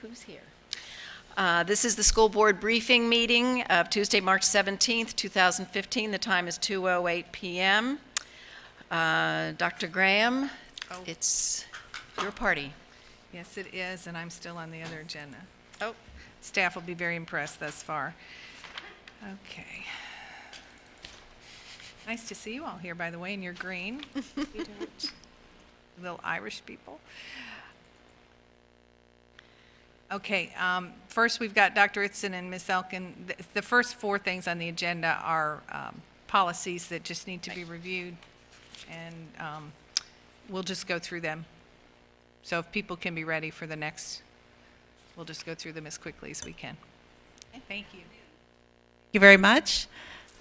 who's here? This is the school board briefing meeting of Tuesday, March 17th, 2015. The time is 2:08 p.m. Dr. Graham, it's your party. Yes, it is, and I'm still on the other agenda. Oh, Staff will be very impressed thus far. Okay. Nice to see you all here, by the way, in your green. Little Irish people. Okay, first we've got Dr. Itzen and Ms. Elkin. The first four things on the agenda are policies that just need to be reviewed, and we'll just go through them. So if people can be ready for the next, we'll just go through them as quickly as we can. Thank you. Thank you very much.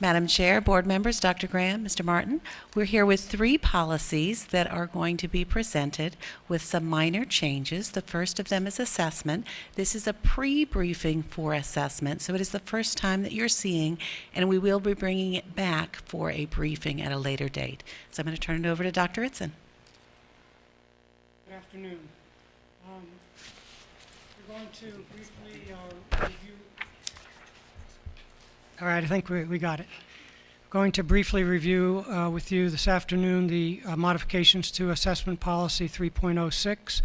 Madam Chair, board members, Dr. Graham, Mr. Martin, we're here with three policies that are going to be presented with some minor changes. The first of them is assessment. This is a pre-briefing for assessment, so it is the first time that you're seeing, and we will be bringing it back for a briefing at a later date. So I'm going to turn it over to Dr. Itzen. Good afternoon. We're going to briefly review. All right, I think we got it. Going to briefly review with you this afternoon the modifications to Assessment Policy 3.06.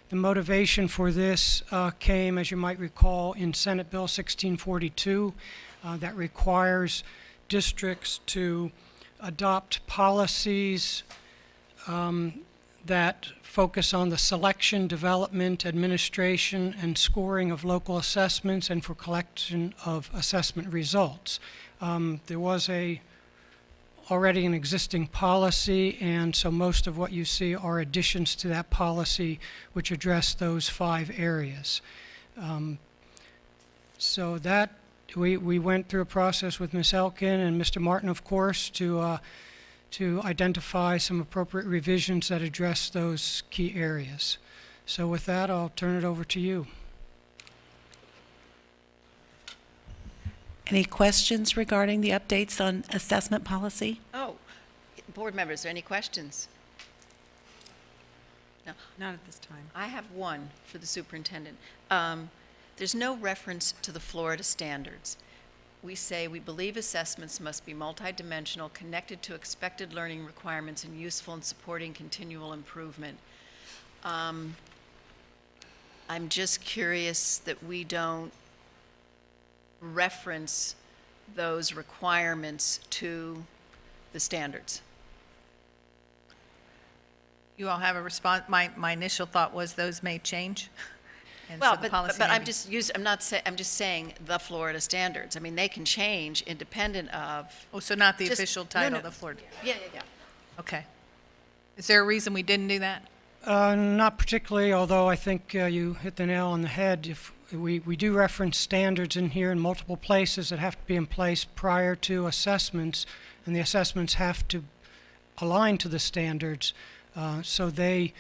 The motivation for this came, as you might recall, in Senate Bill 1642 that requires districts to adopt policies that focus on the selection, development, administration, and scoring of local assessments and for collection of assessment results. There was already an existing policy, and so most of what you see are additions to that policy which address those 5 areas. So that we went through a process with Ms. Elkin and Mr. Martin, of course, to identify some appropriate revisions that address those key areas. So with that, I'll turn it over to you. Any questions regarding the updates on assessment policy? oh, board members, are there any questions? No, Not at this time. I have one for the superintendent. There's no reference to the Florida standards. We say we believe assessments must be multidimensional, connected to expected learning requirements, and useful in supporting continual improvement. I'm just curious that we don't reference those requirements to the standards. You all have a response? My initial thought was those may change. And Well, so the but policy I'm may be- just I'm just saying the Florida standards. I mean, they can change independent of. Oh, so not the just- official no, title, no. the Florida. Yeah. Okay. Is there a reason we didn't do that? Not particularly, although I think you hit the nail on the head. If we do reference standards in here in multiple places that have to be in place prior to assessments, and the assessments have to align to the standards. So they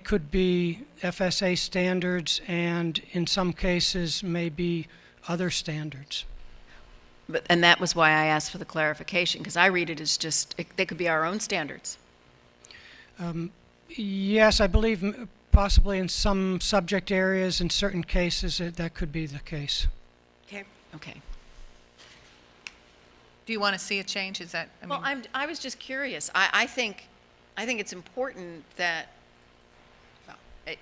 could be FSA standards, and in some cases may be other standards. And that was why I asked for the clarification, because I read it as just, they could be our own standards. Yes, I believe possibly in some subject areas, in certain cases, that could be the case. Okay. Do you want to see a change? Is that, Well, I was just curious. I think it's important that, well,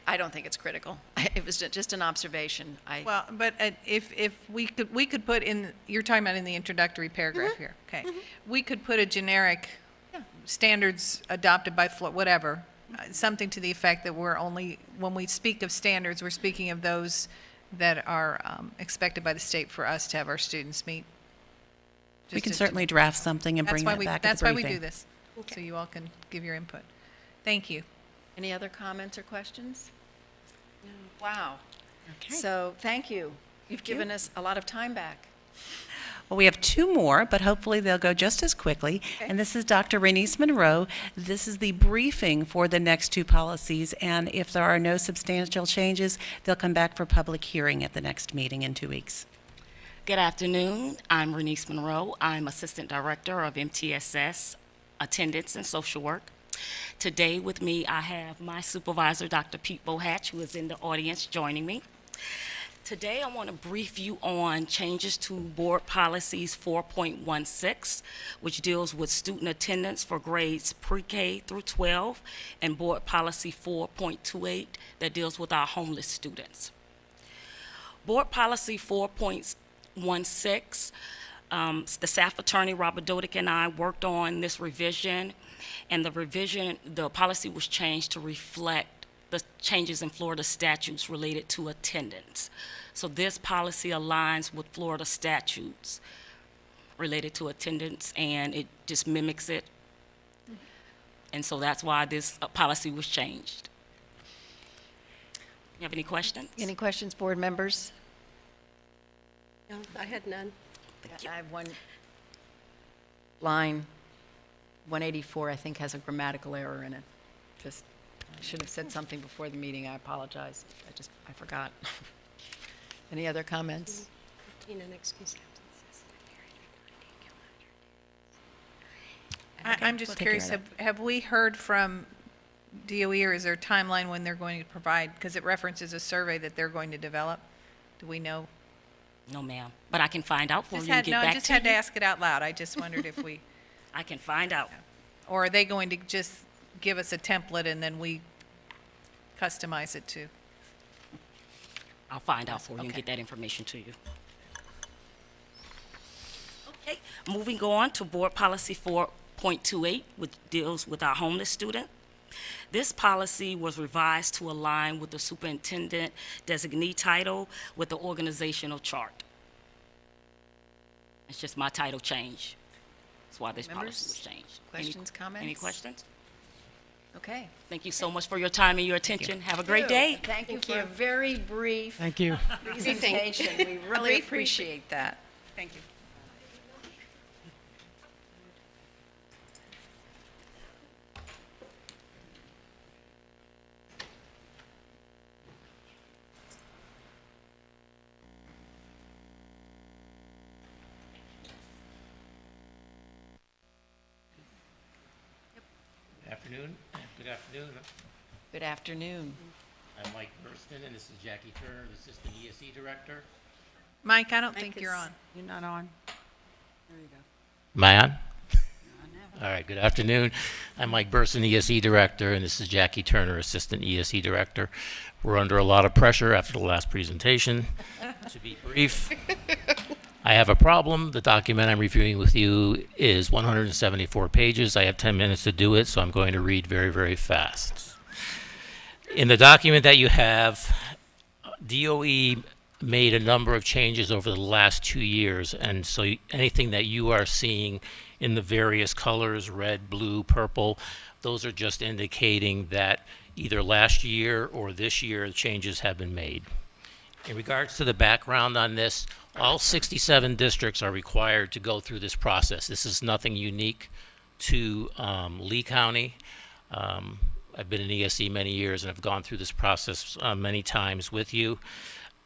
I don't think it's critical. It was just an observation. well, but if we could put in, you're talking about in the introductory paragraph Mm-hmm. here, okay? We could put a generic standards adopted by whatever, something to the effect that we're only, when we speak of standards, we're speaking of those that are expected by the state for us to have our students meet. We can Just to- certainly draft something and That's bring why that we, back at that's the why briefing. we do this, so you all can give your input. Thank you. Any other comments or questions? No. Wow. Okay. So, thank you. You've given us a lot of time back. Well, we have 2 more, but hopefully they'll go just as quickly. Okay. And this is Dr. Renise Monroe. This is the briefing for the next 2 policies, and if there are no substantial changes, they'll come back for public hearing at the next meeting in 2 weeks. Good afternoon. I'm Renise Monroe. I'm Assistant Director of MTSS Attendance and Social Work. Today with me, I have my supervisor, Dr. Pete Bohatch, who is in the audience joining me. Today, I want to brief you on changes to Board Policies 4.16, which deals with student attendance for grades pre-K through 12, and Board Policy 4.28 that deals with our homeless students. Board Policy 4.16, the staff attorney, Robert Dodick, and I worked on this revision, and the policy was changed to reflect the changes in Florida statutes related to attendance. So this policy aligns with Florida statutes related to attendance, and it just mimics it. And so that's why this policy was changed. You have any questions? Any questions, board members? No, I had none. I have one line, 184, I think, has a grammatical error in it. Just, I should have said something before the meeting, I apologize. I forgot. Any other comments? Tina, excuse I'm just we'll take care curious, of have we heard from DOE, or is there a timeline when they're going to provide, because it references a survey that they're going to develop? Do we know? No, ma'am, but I can find out for you Just and had, get no, I back just to had to you. ask it out loud. I just wondered if we, I can find out. or are they going to just give us a template and then we customize it to? I'll find out for you and Okay. get that information to you. Okay, moving on to Board Policy 4.28, which deals with our homeless student. This policy was revised to align with the superintendent designee title with the organizational chart. It's just my title change. That's why this policy was Members, changed. questions, comments? Any questions? Okay. Thank you so much for your time and your attention. Have a great day. Thank you for a very brief Thank you. presentation. We really appreciate that. Thank you. Afternoon. Good afternoon. Good afternoon. I'm Mike Burston, and this is Jackie Turner, the Assistant ESE Director. Mike, I don't think you're on. You're not on. Am I on? All right, good afternoon. I'm Mike Burston, ESE Director, and this is Jackie Turner, Assistant ESE Director. We're under a lot of pressure after the last presentation. To be brief, I have a problem. The document I'm reviewing with you is 174 pages. I have 10 minutes to do it, so I'm going to read very, very fast. In the document that you have, DOE made a number of changes over the last 2 years, and so anything that you are seeing in the various colors, red, blue, purple, those are just indicating that either last year or this year changes have been made. In regards to the background on this, all 67 districts are required to go through this process. This is nothing unique to Lee County. I've been in ESE many years and have gone through this process many times with you.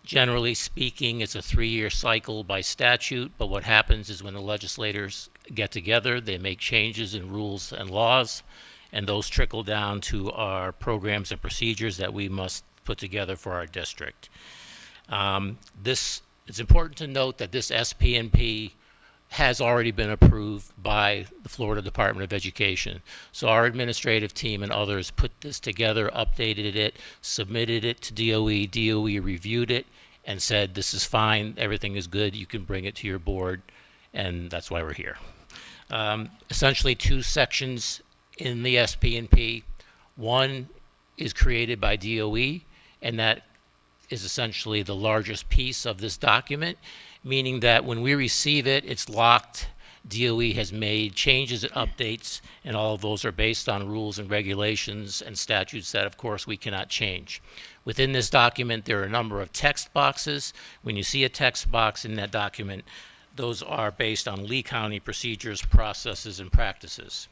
Generally speaking, it's a 3-year cycle by statute, but what happens is when the legislators get together, they make changes in rules and laws, and those trickle down to our programs and procedures that we must put together for our district. It's important to note that this SPNP has already been approved by the Florida Department of Education. So our administrative team and others put this together, updated it, submitted it to DOE. DOE reviewed it and said, this is fine, everything is good, you can bring it to your board, and that's why we're here. Essentially 2 sections in the SPNP. One is created by DOE, and that is essentially the largest piece of this document, meaning that when we receive it, it's locked. DOE has made changes and updates, and all of those are based on rules and regulations and statutes that, of course, we cannot change. Within this document, there are a number of text boxes. When you see a text box in that document, those are based on Lee County procedures, processes, and practices.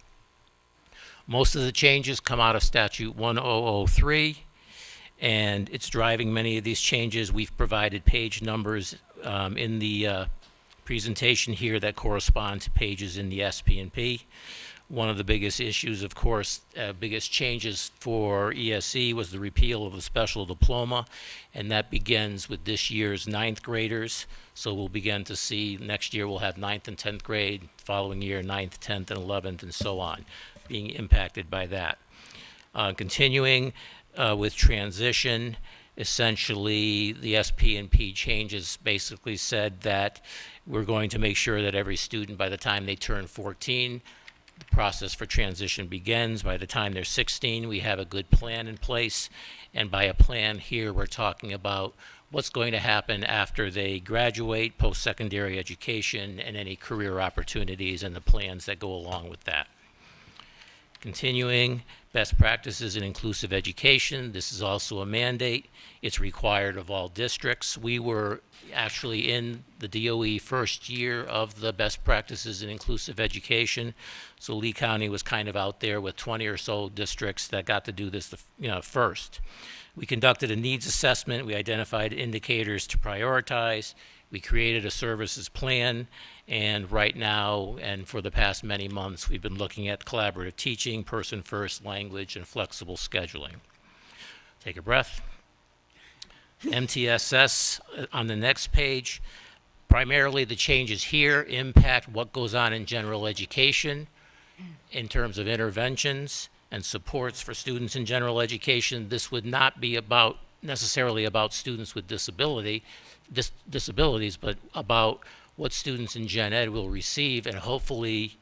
Most of the changes come out of Statute 1003, and it's driving many of these changes. We've provided page numbers in the presentation here that correspond to pages in the SPNP. One of the biggest issues, of course, biggest changes for ESE was the repeal of the special diploma, and that begins with this year's ninth graders. So we'll begin to see next year we'll have ninth and 10th grade, following year ninth, 10th, and 11th, and so on, being impacted by that. Continuing with transition, essentially the SP&P changes basically said that we're going to make sure that every student, by the time they turn 14, the process for transition begins. By the time they're 16, we have a good plan in place. And by a plan here, we're talking about what's going to happen after they graduate, post-secondary education, and any career opportunities and the plans that go along with that. Continuing, best practices in inclusive education. This is also a mandate. It's required of all districts. We were actually in the DOE first year of the best practices in inclusive education. So Lee County was kind of out there with 20 or so districts that got to do this first. We conducted a needs assessment. We identified indicators to prioritize. We created a services plan, and right now, and for the past many months, we've been looking at collaborative teaching, person-first language, and flexible scheduling. Take a breath. MTSS on the next page. Primarily, the changes here impact what goes on in general education in terms of interventions and supports for students in general education. This would not be necessarily about students with disabilities, but about what students in Gen Ed will receive and hopefully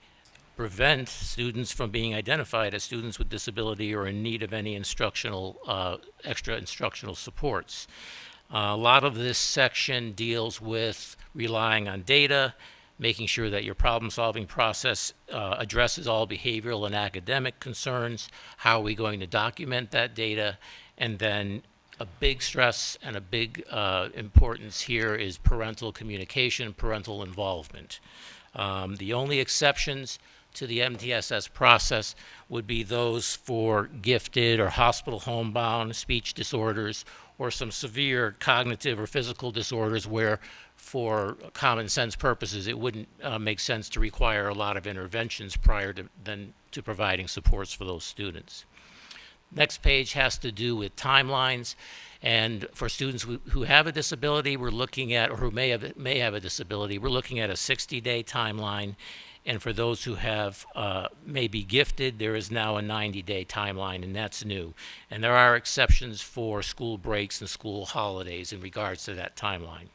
prevent students from being identified as students with disability or in need of any extra instructional supports. A lot of this section deals with relying on data, making sure that your problem-solving process addresses all behavioral and academic concerns, how are we going to document that data, and then a big stress and a big importance here is parental communication, parental involvement. The only exceptions to the MTSS process would be those for gifted or hospital homebound speech disorders or some severe cognitive or physical disorders where, for common sense purposes, it wouldn't make sense to require a lot of interventions prior to providing supports for those students. Next page has to do with timelines, and for students who have a disability, we're looking at, or who may have a disability, we're looking at a 60-day timeline, and for those who have may be gifted, there is now a 90-day timeline, and that's new. And there are exceptions for school breaks and school holidays in regards to that timeline.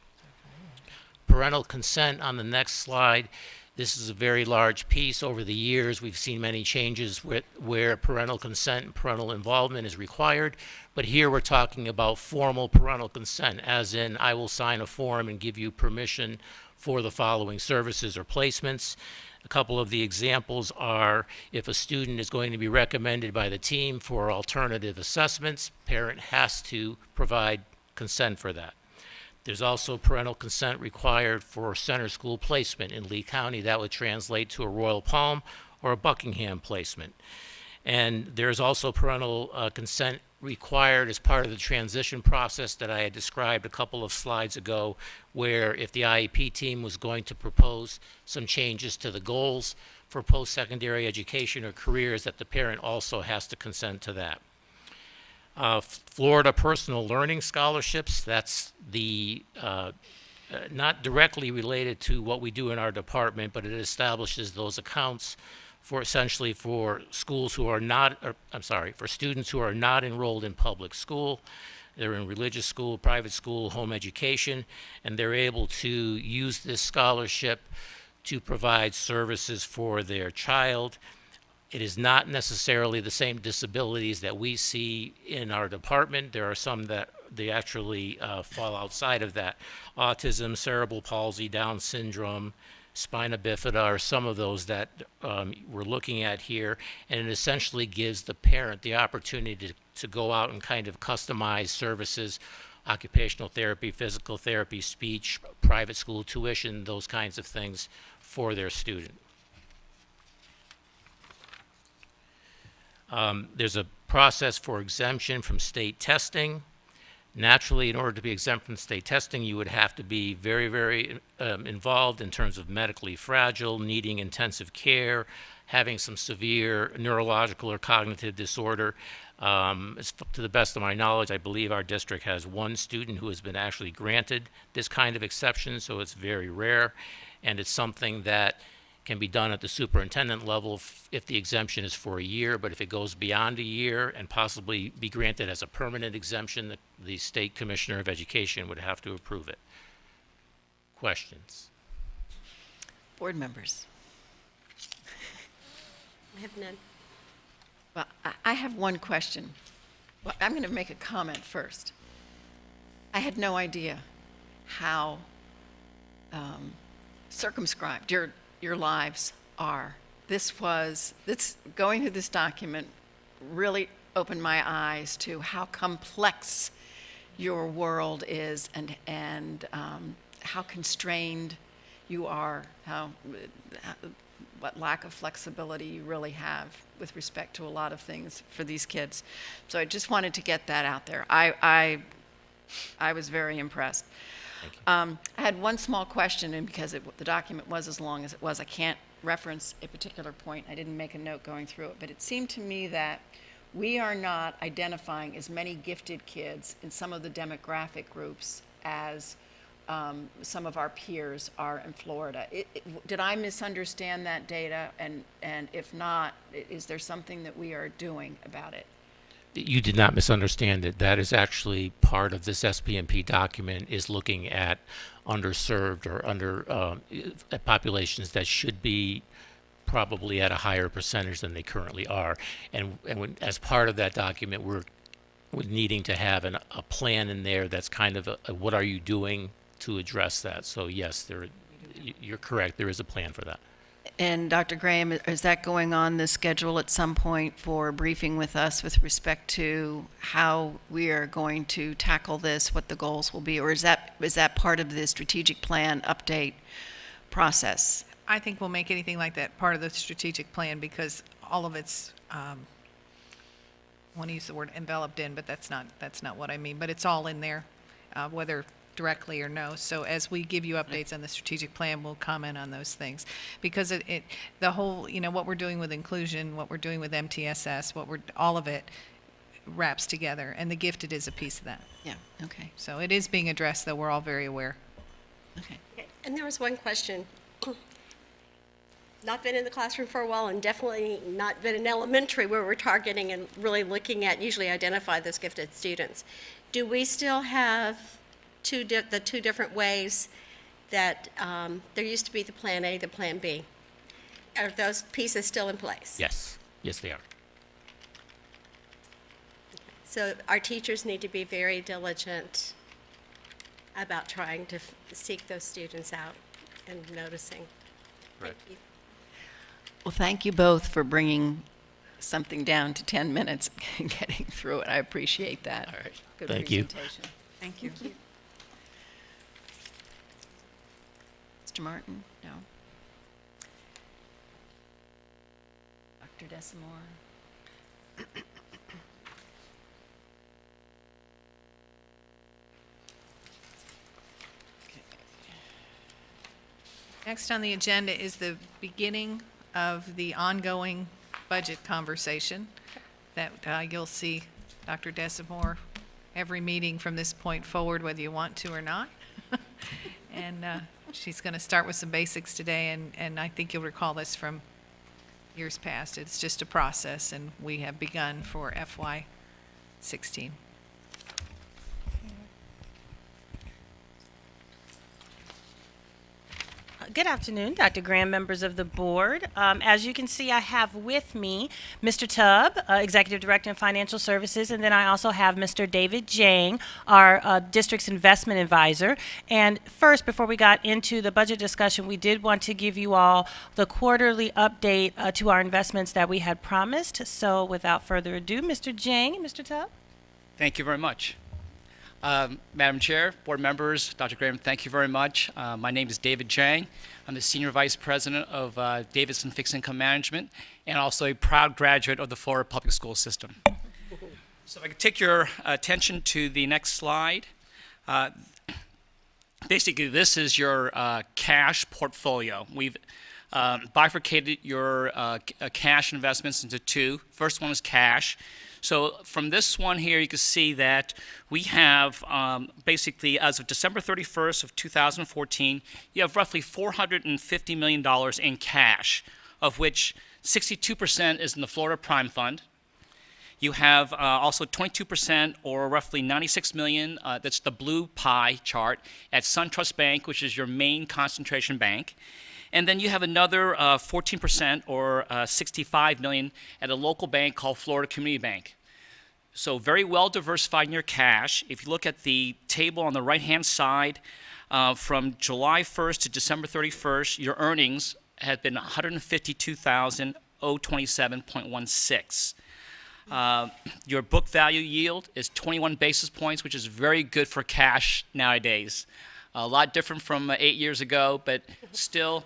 Parental consent on the next slide. This is a very large piece. Over the years, we've seen many changes where parental consent and parental involvement is required, but here we're talking about formal parental consent, as in I will sign a form and give you permission for the following services or placements. A couple of the examples are if a student is going to be recommended by the team for alternative assessments, parent has to provide consent for that. There's also parental consent required for center school placement in Lee County. That would translate to a Royal Palm or a Buckingham placement. And there's also parental consent required as part of the transition process that I had described a couple of slides ago, where if the IEP team was going to propose some changes to the goals for post-secondary education or careers, that the parent also has to consent to that. Florida Personal Learning Scholarships, that's the not directly related to what we do in our department, but it establishes those accounts for essentially for schools who are not, for students who are not enrolled in public school. They're in religious school, private school, home education, and they're able to use this scholarship to provide services for their child. It is not necessarily the same disabilities that we see in our department. There are some that they actually fall outside of that. Autism, cerebral palsy, Down syndrome, spina bifida are some of those that we're looking at here, and it essentially gives the parent the opportunity to go out and kind of customize services, occupational therapy, physical therapy, speech, private school tuition, those kinds of things for their student. There's a process for exemption from state testing. Naturally, in order to be exempt from state testing, you would have to be very, very involved in terms of medically fragile, needing intensive care, having some severe neurological or cognitive disorder. To the best of my knowledge, I believe our district has one student who has been actually granted this kind of exception, so it's very rare. And it's something that can be done at the superintendent level if the exemption is for a year, but if it goes beyond a year and possibly be granted as a permanent exemption, the State Commissioner of Education would have to approve it. Questions? Board members? I have none. Well, I have one question. Well, I'm going to make a comment first. I had no idea how circumscribed your lives are. Going through this document really opened my eyes to how complex your world is and how constrained you are, what lack of flexibility you really have with respect to a lot of things for these kids. So I just wanted to get that out there. I was very impressed. I had one small question, and because the document was as long as it was, I can't reference a particular point. I didn't make a note going through it, but it seemed to me that we are not identifying as many gifted kids in some of the demographic groups as some of our peers are in Florida. Did I misunderstand that data? And if not, is there something that we are doing about it? You did not misunderstand it. That is actually part of this SPMP document, is looking at underserved or populations that should be probably at a higher percentage than they currently are. And as part of that document, we're needing to have a plan in there that's kind of what are you doing to address that. So yes, you're correct. There is a plan for that. And Dr. Graham, is that going on the schedule at some point for a briefing with us with respect to how we are going to tackle this, what the goals will be, or is that part of the strategic plan update process? I think we'll make anything like that part of the strategic plan because all of it's, I want to use the word enveloped in, but that's not what I mean. But it's all in there, whether directly or no. So as we give you updates on the strategic plan, we'll comment on those things. Because the whole, what we're doing with inclusion, what we're doing with MTSS, all of it wraps together. And the gifted is a piece of that. Yeah, okay, So it is being addressed, though we're all very aware. okay. Okay. And there was one question. Not been in the classroom for a while and definitely not been in elementary where we're targeting and really looking at usually identify those gifted students. Do we still have the two different ways that there used to be the Plan A, the Plan B? Are those pieces still in place? Yes, they are. So our teachers need to be very diligent about trying to seek those students out and noticing. Right. Thank you. Well, thank you both for bringing something down to 10 minutes and getting through it. I appreciate that. All right. Good Thank you. presentation. Thank you. Mr. Martin? No. Dr. Desamore? Next on the agenda is the beginning of the ongoing budget conversation that you'll see Dr. Desamore every meeting from this point forward, whether you want to or not. And she's going to start with some basics today, and I think you'll recall this from years past. It's just a process, and we have begun for FY16. Good afternoon, Dr. Graham, members of the board. As you can see, I have with me Mr. Tubb, Executive Director of Financial Services, and then I also have Mr. David Jang, our district's investment advisor. And first, before we got into the budget discussion, we did want to give you all the quarterly update to our investments that we had promised. So without further ado, Mr. Jang and Mr. Tubb. Thank you very much. Madam Chair, board members, Dr. Graham, thank you very much. My name is David Jang. I'm the Senior Vice President of Davidson Fixed Income Management and also a proud graduate of the Florida Public School System. So if I could take your attention to the next slide. Basically, this is your cash portfolio. We've bifurcated your cash investments into two. First one is cash. So from this one here, you can see that we have basically, as of December 31st of 2014, you have roughly $450 million in cash, of which 62% is in the Florida Prime Fund. You have also 22%, or roughly $96 million, that's the blue pie chart, at SunTrust Bank, which is your main concentration bank. And then you have another 14%, or $65 million, at a local bank called Florida Community Bank. So very well diversified in your cash. If you look at the table on the right-hand side, from July 1st to December 31st, your earnings have been $152,027.16. Your book value yield is 21 basis points, which is very good for cash nowadays. A lot different from 8 years ago, but still,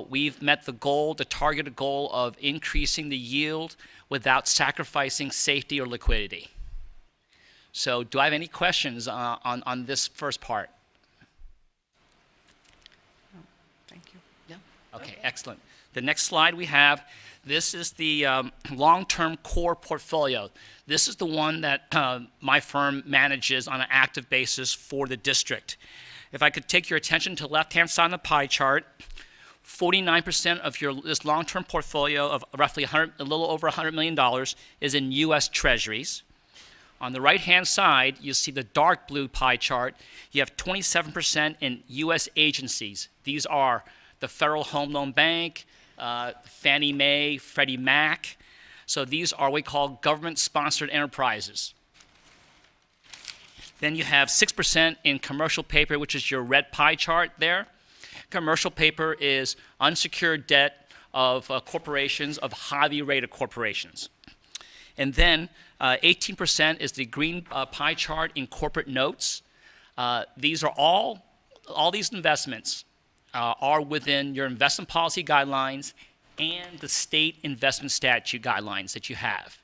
we've met the goal, the targeted goal of increasing the yield without sacrificing safety or liquidity. So do I have any questions on this first part? Thank you. Okay, excellent. The next slide we have, this is the long-term core portfolio. This is the one that my firm manages on an active basis for the district. If I could take your attention to the left-hand side of the pie chart, 49% of this long-term portfolio of roughly a little over $100 million is in U.S. Treasuries. On the right-hand side, you see the dark blue pie chart. You have 27% in U.S. agencies. These are the Federal Home Loan Bank, Fannie Mae, Freddie Mac. So these are what we call government-sponsored enterprises. Then you have 6% in commercial paper, which is your red pie chart there. Commercial paper is unsecured debt of corporations, of highly rated corporations. And then 18% is the green pie chart in corporate notes. These are all these investments are within your investment policy guidelines and the state investment statute guidelines that you have.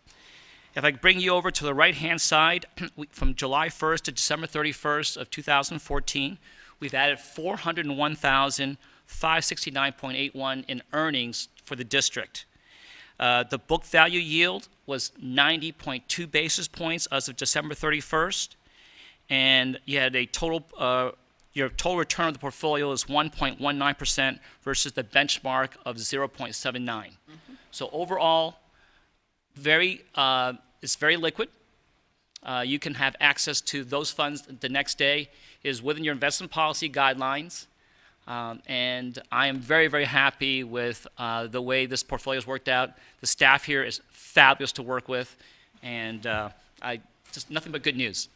If I bring you over to the right-hand side, from July 1st to December 31st of 2014, we've added $401,569.81 in earnings for the district. The book value yield was 90.2 basis points as of December 31st, and you had a total, your total return of the portfolio is 1.19% versus the benchmark of 0.79. So overall, it's very liquid. You can have access to those funds the next day. It is within your investment policy guidelines. And I am very, very happy with the way this portfolio has worked out. The staff here is fabulous to work with, and just nothing but good news.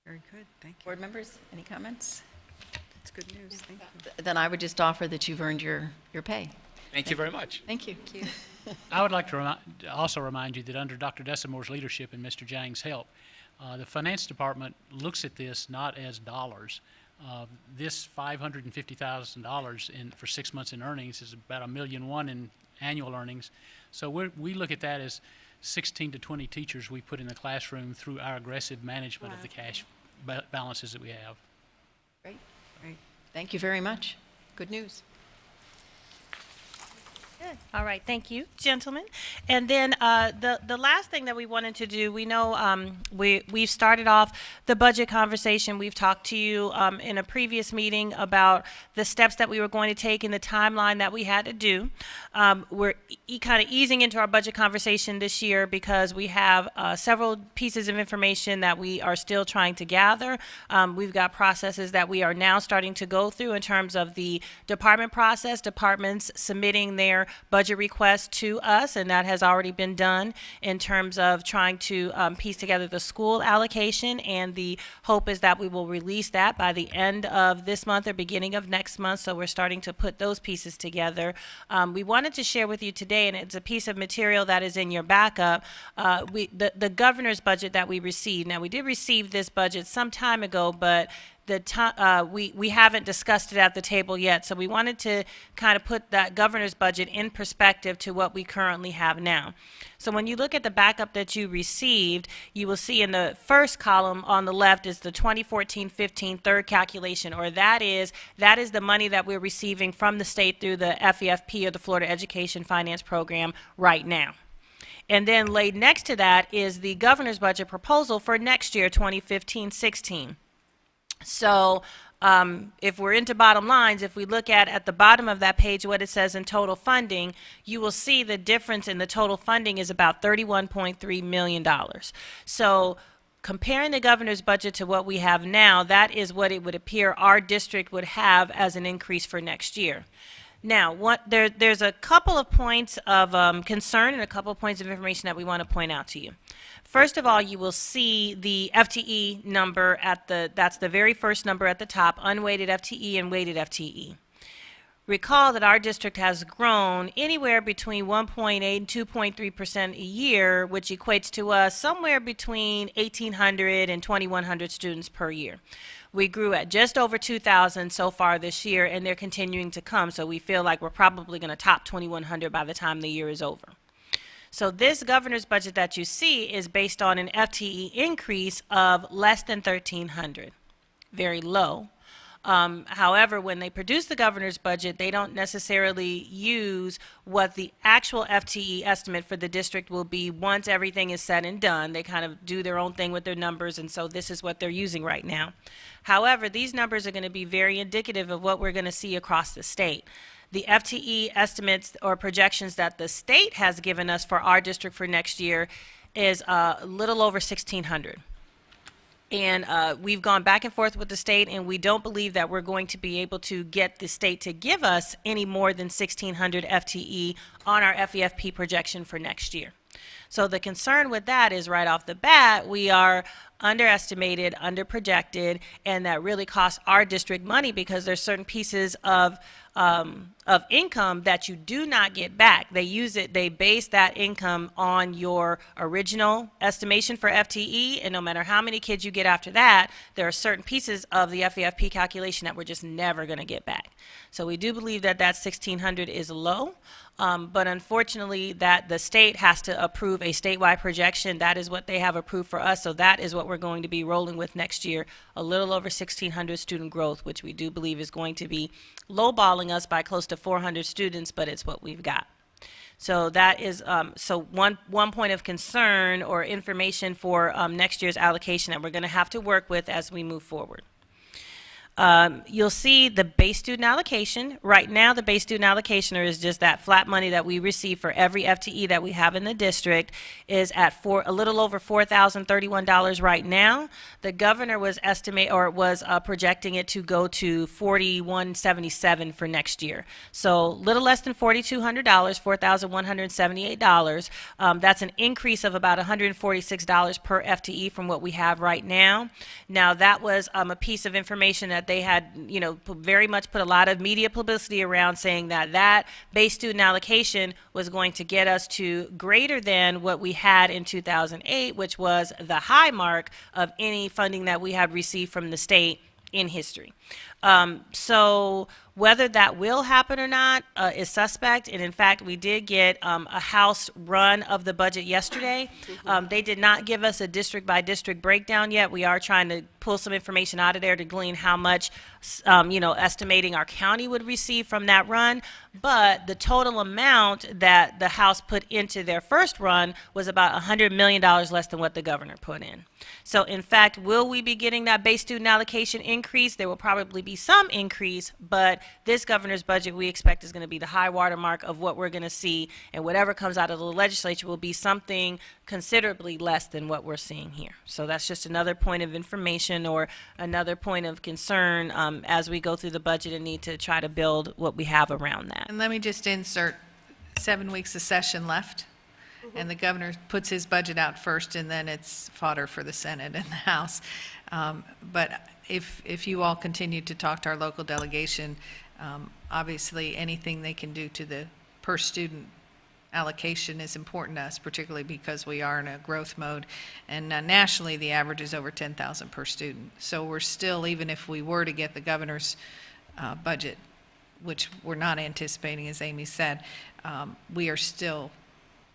Very good, thank you. Board members, any comments? That's good news, thank you. Then I would just offer that you've earned your pay. Thank you very much. Thank you. I would like to also remind you that under Dr. Dessamore's leadership and Mr. Jang's help, the finance department looks at this not as dollars. This $550,000 for 6 months in earnings is about $1.1 million in annual earnings. So we look at that as 16 to 20 teachers we put in the classroom through our aggressive management of the cash balances that we have. Great. Thank you very much. Good news. Good. All right, thank you, gentlemen. And then the last thing that we wanted to do, we know we've started off the budget conversation. We've talked to you in a previous meeting about the steps that we were going to take and the timeline that we had to do. We're kind of easing into our budget conversation this year because we have several pieces of information that we are still trying to gather. We've got processes that we are now starting to go through in terms of the department process, departments submitting their budget request to us, and that has already been done in terms of trying to piece together the school allocation, and the hope is that we will release that by the end of this month or beginning of next month, so we're starting to put those pieces together. We wanted to share with you today, and it's a piece of material that is in your backup, the governor's budget that we received. Now, we did receive this budget some time ago, but we haven't discussed it at the table yet, so we wanted to kind of put that governor's budget in perspective to what we currently have now. So when you look at the backup that you received, you will see in the first column on the left is the 2014-15 third calculation, or that is the money that we're receiving from the state through the FEFP, or the Florida Education Finance Program, right now. And then laid next to that is the governor's budget proposal for next year, 2015-16. So if we're into bottom lines, if we look at the bottom of that page what it says in total funding, you will see the difference in the total funding is about $31.3 million. So comparing the governor's budget to what we have now, that is what it would appear our district would have as an increase for next year. Now, there's a couple of points of concern and a couple of points of information that we want to point out to you. First of all, you will see the FTE number that's the very first number at the top, unweighted FTE and weighted FTE. Recall that our district has grown anywhere between 1.8 and 2.3% a year, which equates to us somewhere between 1,800 and 2,100 students per year. We grew at just over 2,000 so far this year, and they're continuing to come, so we feel like we're probably going to top 2,100 by the time the year is over. So this governor's budget that you see is based on an FTE increase of less than 1,300, very low. However, when they produce the governor's budget, they don't necessarily use what the actual FTE estimate for the district will be once everything is said and done. They kind of do their own thing with their numbers, and so this is what they're using right now. However, these numbers are going to be very indicative of what we're going to see across the state. The FTE estimates or projections that the state has given us for our district for next year is a little over 1,600. And we've gone back and forth with the state, and we don't believe that we're going to be able to get the state to give us any more than 1,600 FTE on our FEFP projection for next year. So the concern with that is right off the bat, we are underestimated, underprojected, and that really costs our district money because there's certain pieces of income that you do not get back. They base that income on your original estimation for FTE, and no matter how many kids you get after that, there are certain pieces of the FEFP calculation that we're just never going to get back. So we do believe that 1,600 is low. But unfortunately, that the state has to approve a statewide projection. That is what they have approved for us, so that is what we're going to be rolling with next year, a little over 1,600 student growth, which we do believe is going to be lowballing us by close to 400 students, but it's what we've got. So that is one point of concern or information for next year's allocation that we're going to have to work with as we move forward. You'll see the base student allocation. Right now, the base student allocation, or is just that flat money that we receive for every FTE that we have in the district, is at a little over $4,031 right now. The governor was projecting it to go to $4,177 for next year. So little less than $4,200, $4,178. That's an increase of about $146 per FTE from what we have right now. Now, that was a piece of information that they had, very much put a lot of media publicity around, saying that base student allocation was going to get us to greater than what we had in 2008, which was the high mark of any funding that we had received from the state in history. So whether that will happen or not is suspect, and in fact, we did get a House run of the budget yesterday. They did not give us a district-by-district breakdown yet. We are trying to pull some information out of there to glean how much, estimating our county would receive from that run, but the total amount that the House put into their first run was about $100 million less than what the governor put in. So in fact, will we be getting that base student allocation increase? There will probably be some increase, but this governor's budget we expect is going to be the high watermark of what we're going to see, and whatever comes out of the legislature will be something considerably less than what we're seeing here. So that's just another point of information or another point of concern as we go through the budget and need to try to build what we have around that. And let me just insert 7 weeks of session left, and the governor puts his budget out first, and then it's fodder for the Senate and the House. But if you all continue to talk to our local delegation, obviously anything they can do to the per student allocation is important to us, particularly because we are in a growth mode. And nationally, the average is over 10,000 per student. So we're still, even if we were to get the governor's budget, which we're not anticipating, as Amy said, we are still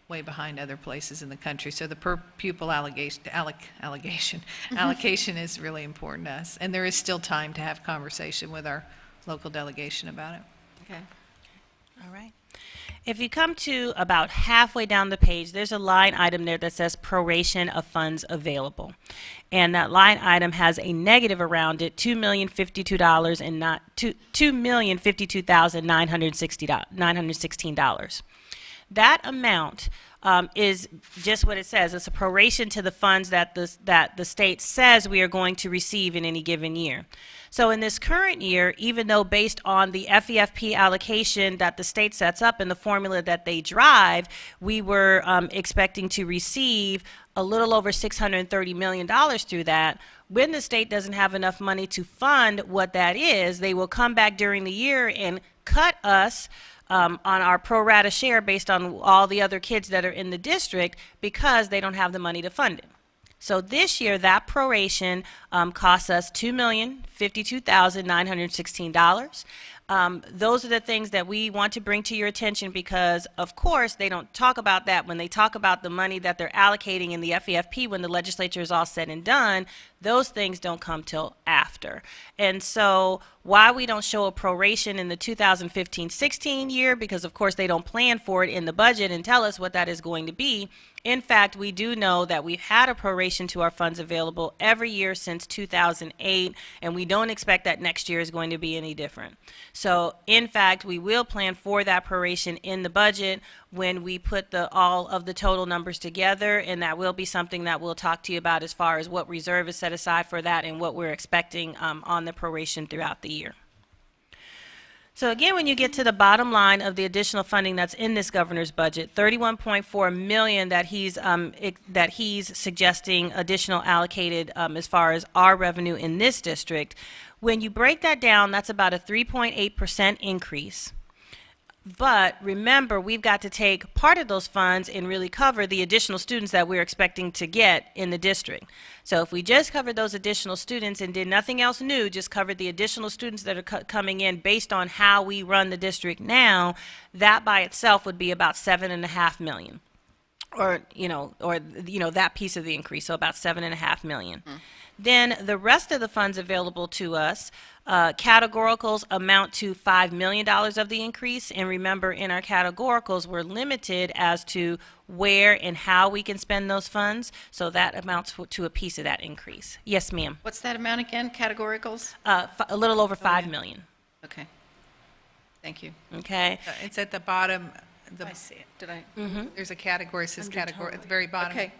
way behind other places in the country. So the per pupil allocation is really important to us. And there is still time to have conversation with our local delegation about it. Okay. All right. If you come to about halfway down the page, there's a line item there that says proration of funds available. And that line item has a negative around it, $2,052 and not $2,052,916. That amount is just what it says. It's a proration to the funds that the state says we are going to receive in any given year. So in this current year, even though based on the FEFP allocation that the state sets up and the formula that they drive, we were expecting to receive a little over $630 million through that. When the state doesn't have enough money to fund what that is, they will come back during the year and cut us on our pro rata share based on all the other kids that are in the district because they don't have the money to fund it. So this year, that proration costs us $2,052,916. Those are the things that we want to bring to your attention because, of course, they don't talk about that when they talk about the money that they're allocating in the FEFP when the legislature is all said and done. Those things don't come till after. And so why we don't show a proration in the 2015-16 year, because of course they don't plan for it in the budget and tell us what that is going to be. In fact, we do know that we've had a proration to our funds available every year since 2008, and we don't expect that next year is going to be any different. So, in fact, we will plan for that proration in the budget when we put all of the total numbers together, and that will be something that we'll talk to you about as far as what reserve is set aside for that and what we're expecting on the proration throughout the year. So again, when you get to the bottom line of the additional funding that's in this governor's budget, $31.4 million that he's suggesting additional allocated as far as our revenue in this district, when you break that down, that's about a 3.8% increase. But remember, we've got to take part of those funds and really cover the additional students that we're expecting to get in the district. So if we just covered those additional students and did nothing else new, just covered the additional students that are coming in based on how we run the district now, that by itself would be about $7.5 million. Or that piece of the increase, so about $7.5 million. Then the rest of the funds available to us, categoricals amount to $5 million of the increase. And remember, in our categoricals, we're limited as to where and how we can spend those funds. So that amounts to a piece of that increase. Yes, ma'am. What's that amount again, categoricals? A little over $5 million. Okay. Thank you. Okay. It's at the bottom. I see it. Did I? There's a category, it says category at the very bottom. Okay.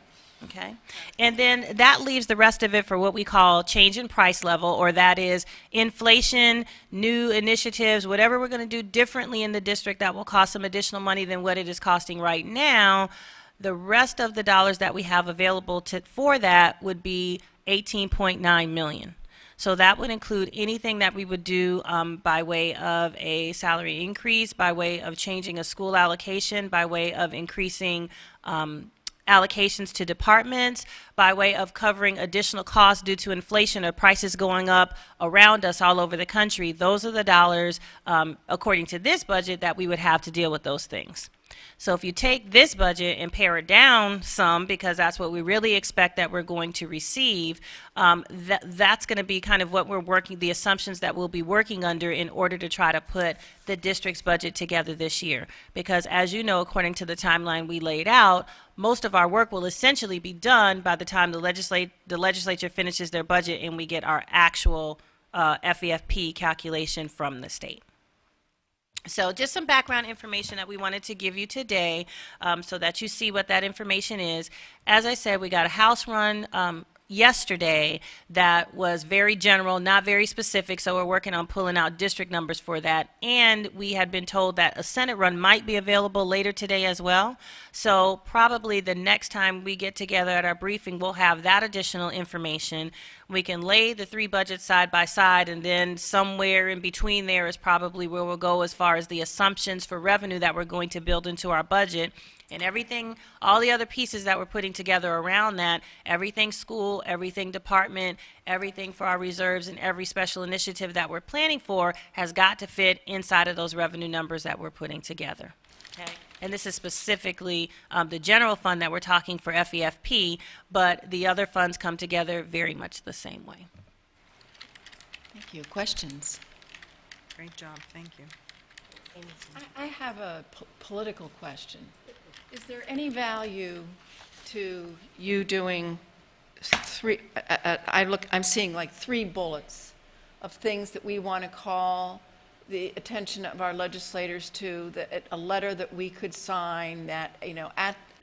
Okay. And then that leaves the rest of it for what we call change in price level, or that is inflation, new initiatives, whatever we're going to do differently in the district that will cost some additional money than what it is costing right now. The rest of the dollars that we have available for that would be $18.9 million. So that would include anything that we would do by way of a salary increase, by way of changing a school allocation, by way of increasing allocations to departments, by way of covering additional costs due to inflation or prices going up around us all over the country. Those are the dollars, according to this budget, that we would have to deal with those things. So if you take this budget and pare it down some, because that's what we really expect that we're going to receive, that's going to be kind of what we're working, the assumptions that we'll be working under in order to try to put the district's budget together this year. Because as you know, according to the timeline we laid out, most of our work will essentially be done by the time the legislature finishes their budget and we get our actual FEFP calculation from the state. So just some background information that we wanted to give you today so that you see what that information is. As I said, we got a House run yesterday that was very general, not very specific, so we're working on pulling out district numbers for that. And we had been told that a Senate run might be available later today as well. So probably the next time we get together at our briefing, we'll have that additional information. We can lay the three budgets side by side, and then somewhere in between there is probably where we'll go as far as the assumptions for revenue that we're going to build into our budget. And everything, all the other pieces that we're putting together around that, everything school, everything department, everything for our reserves, and every special initiative that we're planning for has got to fit inside of those revenue numbers that we're putting together. Okay? And this is specifically the general fund that we're talking for FEFP, but the other funds come together very much the same way. Thank you. Questions? Great job, thank you. I have a political question. Is there any value to you doing three, I'm seeing like 3 bullets of things that we want to call the attention of our legislators to, a letter that we could sign that,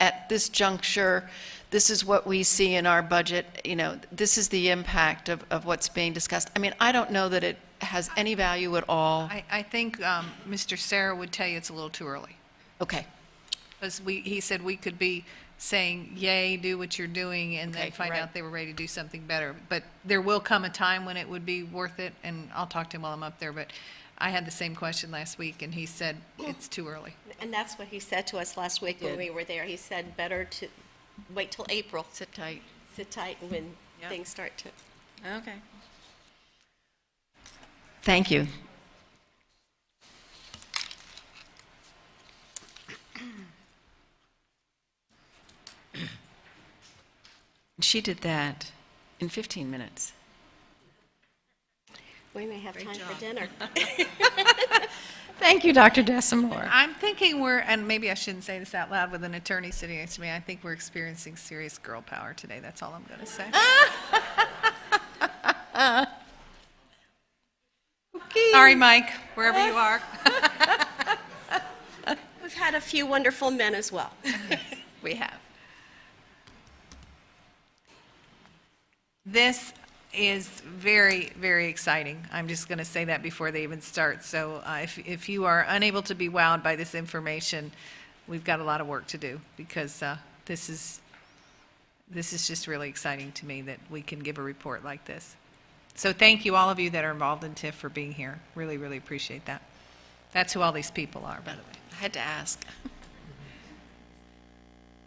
at this juncture, this is what we see in our budget, this is the impact of what's being discussed. I mean, I don't know that it has any value at all. I think Mr. Sarah would tell you it's a little too early. Okay. Because he said we could be saying, yay, do what you're doing, and then Okay, find right. out they were ready to do something better. But there will come a time when it would be worth it, and I'll talk to him while I'm up there. But I had the same question last week, and he said it's too early. And that's what he said to us last week when Did. we were there. He said better to wait till April, Sit tight. sit tight when Yep. things start to. Okay. Thank you. She did that in 15 minutes. We may have time for dinner. Thank you, Dr. Desamore. I'm thinking and maybe I shouldn't say this out loud with an attorney sitting next to me, I think we're experiencing serious girl power today. That's all I'm going to say. Sorry, Mike, wherever you are. We've had a few wonderful men as well. We have. This is very, very exciting. I'm just going to say that before they even start. So if you are unable to be wowed by this information, we've got a lot of work to do, because this is just really exciting to me that we can give a report like this. So thank you, all of you that are involved in TIF, for being here. Really, really appreciate that. That's who all these people are, by the way. I had to ask.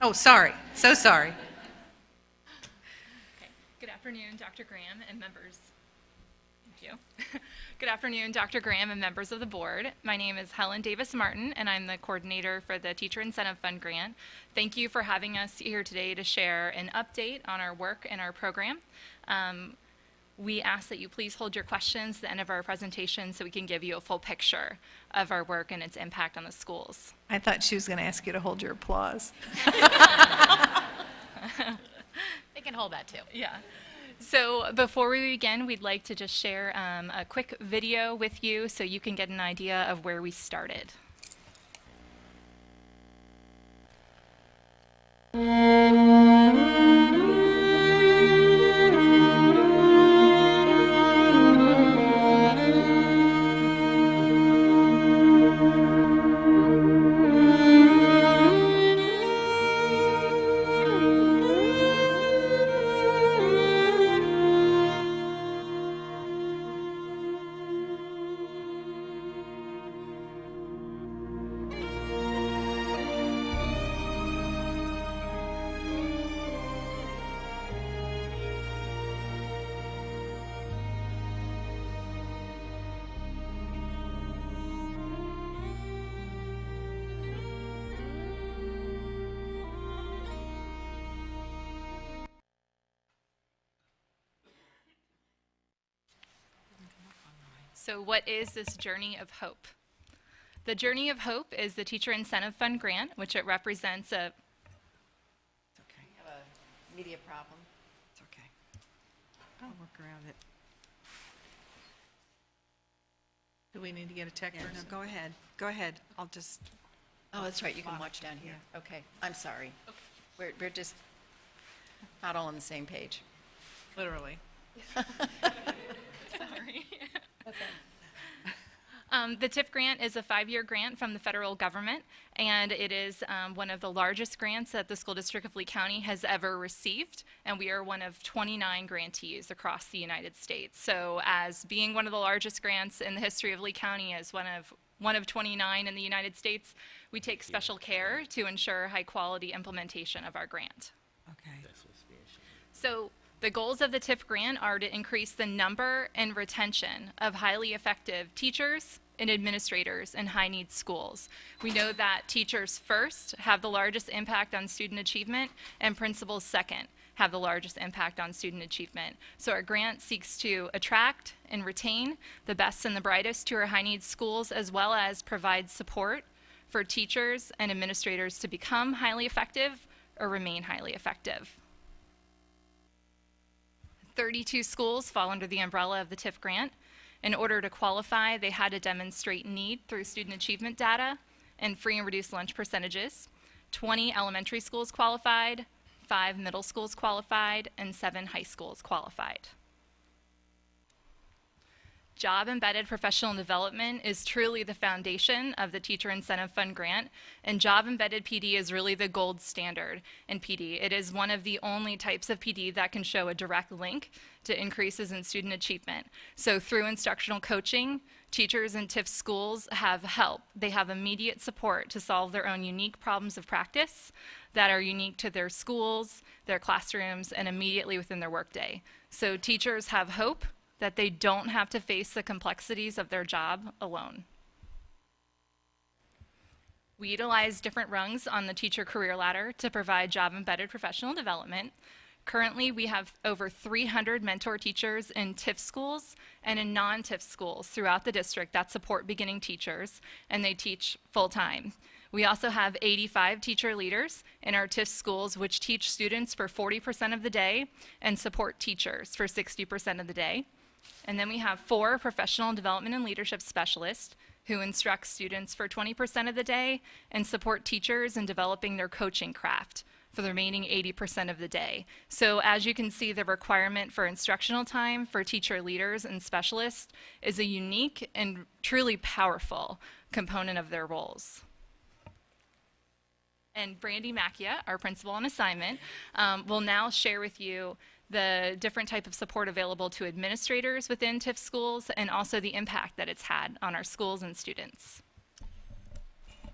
Oh, sorry. So sorry. Good afternoon, Dr. Graham and members. Thank you. Good afternoon, Dr. Graham and members of the board. My name is Helen Davis Martin, and I'm the coordinator for the Teacher Incentive Fund grant. Thank you for having us here today to share an update on our work and our program. We ask that you please hold your questions at the end of our presentation so we can give you a full picture of our work and its impact on the schools. I thought she was going to ask you to hold your applause. They can hold that too. Yeah. So before we begin, we'd like to just share a quick video with you so you can get an idea of where we started. So what is this Journey of Hope? The Journey of Hope is the Teacher Incentive Fund grant, which it represents a... We have a media problem. It's okay. I'll work around it. Do we need to get a tech person? No, go ahead. Go ahead. I'll just, Oh, that's right, you can watch down here. Okay, I'm sorry. We're just not all on the same page. Literally. Sorry. The TIF grant is a 5-year grant from the federal government, and it is one of the largest grants that the School District of Lee County has ever received, and we are one of 29 grantees across the United States. So as being one of the largest grants in the history of Lee County, as one of 29 in the United States, we take special care to ensure high-quality implementation of our grant. Okay. So the goals of the TIF grant are to increase the number and retention of highly effective teachers and administrators in high-needs schools. We know that teachers first have the largest impact on student achievement, and principals second have the largest impact on student achievement. So our grant seeks to attract and retain the best and the brightest to our high-needs schools, as well as provide support for teachers and administrators to become highly effective or remain highly effective. 32 schools fall under the umbrella of the TIF grant. In order to qualify, they had to demonstrate need through student achievement data and free and reduced lunch percentages. 20 elementary schools qualified, 5 middle schools qualified, and 7 high schools qualified. Job-embedded professional development is truly the foundation of the Teacher Incentive Fund grant, and job-embedded PD is really the gold standard in PD. It is one of the only types of PD that can show a direct link to increases in student achievement. So through instructional coaching, teachers in TIF schools have help. They have immediate support to solve their own unique problems of practice that are unique to their schools, their classrooms, and immediately within their workday. So teachers have hope that they don't have to face the complexities of their job alone. We utilize different rungs on the teacher career ladder to provide job-embedded professional development. Currently, we have over 300 mentor teachers in TIF schools and in non-TIF schools throughout the district that support beginning teachers, and they teach full-time. We also have 85 teacher leaders in our TIF schools, which teach students for 40% of the day and support teachers for 60% of the day. And then we have 4 professional development and leadership specialists who instruct students for 20% of the day and support teachers in developing their coaching craft for the remaining 80% of the day. So as you can see, the requirement for instructional time for teacher leaders and specialists is a unique and truly powerful component of their roles. And Brandy Macchia, our principal on assignment, will now share with you the different type of support available to administrators within TIF schools and also the impact that it's had on our schools and students.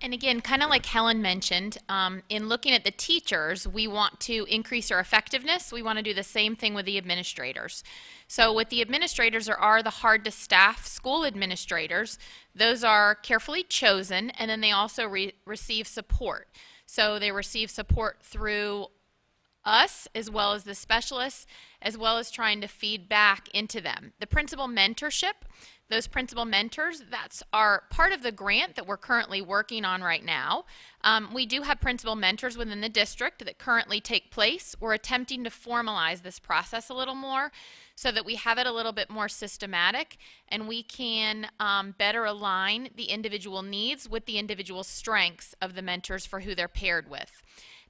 And again, kind of like Helen mentioned, in looking at the teachers, we want to increase our effectiveness. We want to do the same thing with the administrators. So with the administrators, there are the hard-to-staff school administrators. Those are carefully chosen, and then they also receive support. So they receive support through us, as well as the specialists, as well as trying to feed back into them. The principal mentorship, those principal mentors, that's our part of the grant that we're currently working on right now. We do have principal mentors within the district that currently take place. We're attempting to formalize this process a little more so that we have it a little bit more systematic and we can better align the individual needs with the individual strengths of the mentors for who they're paired with.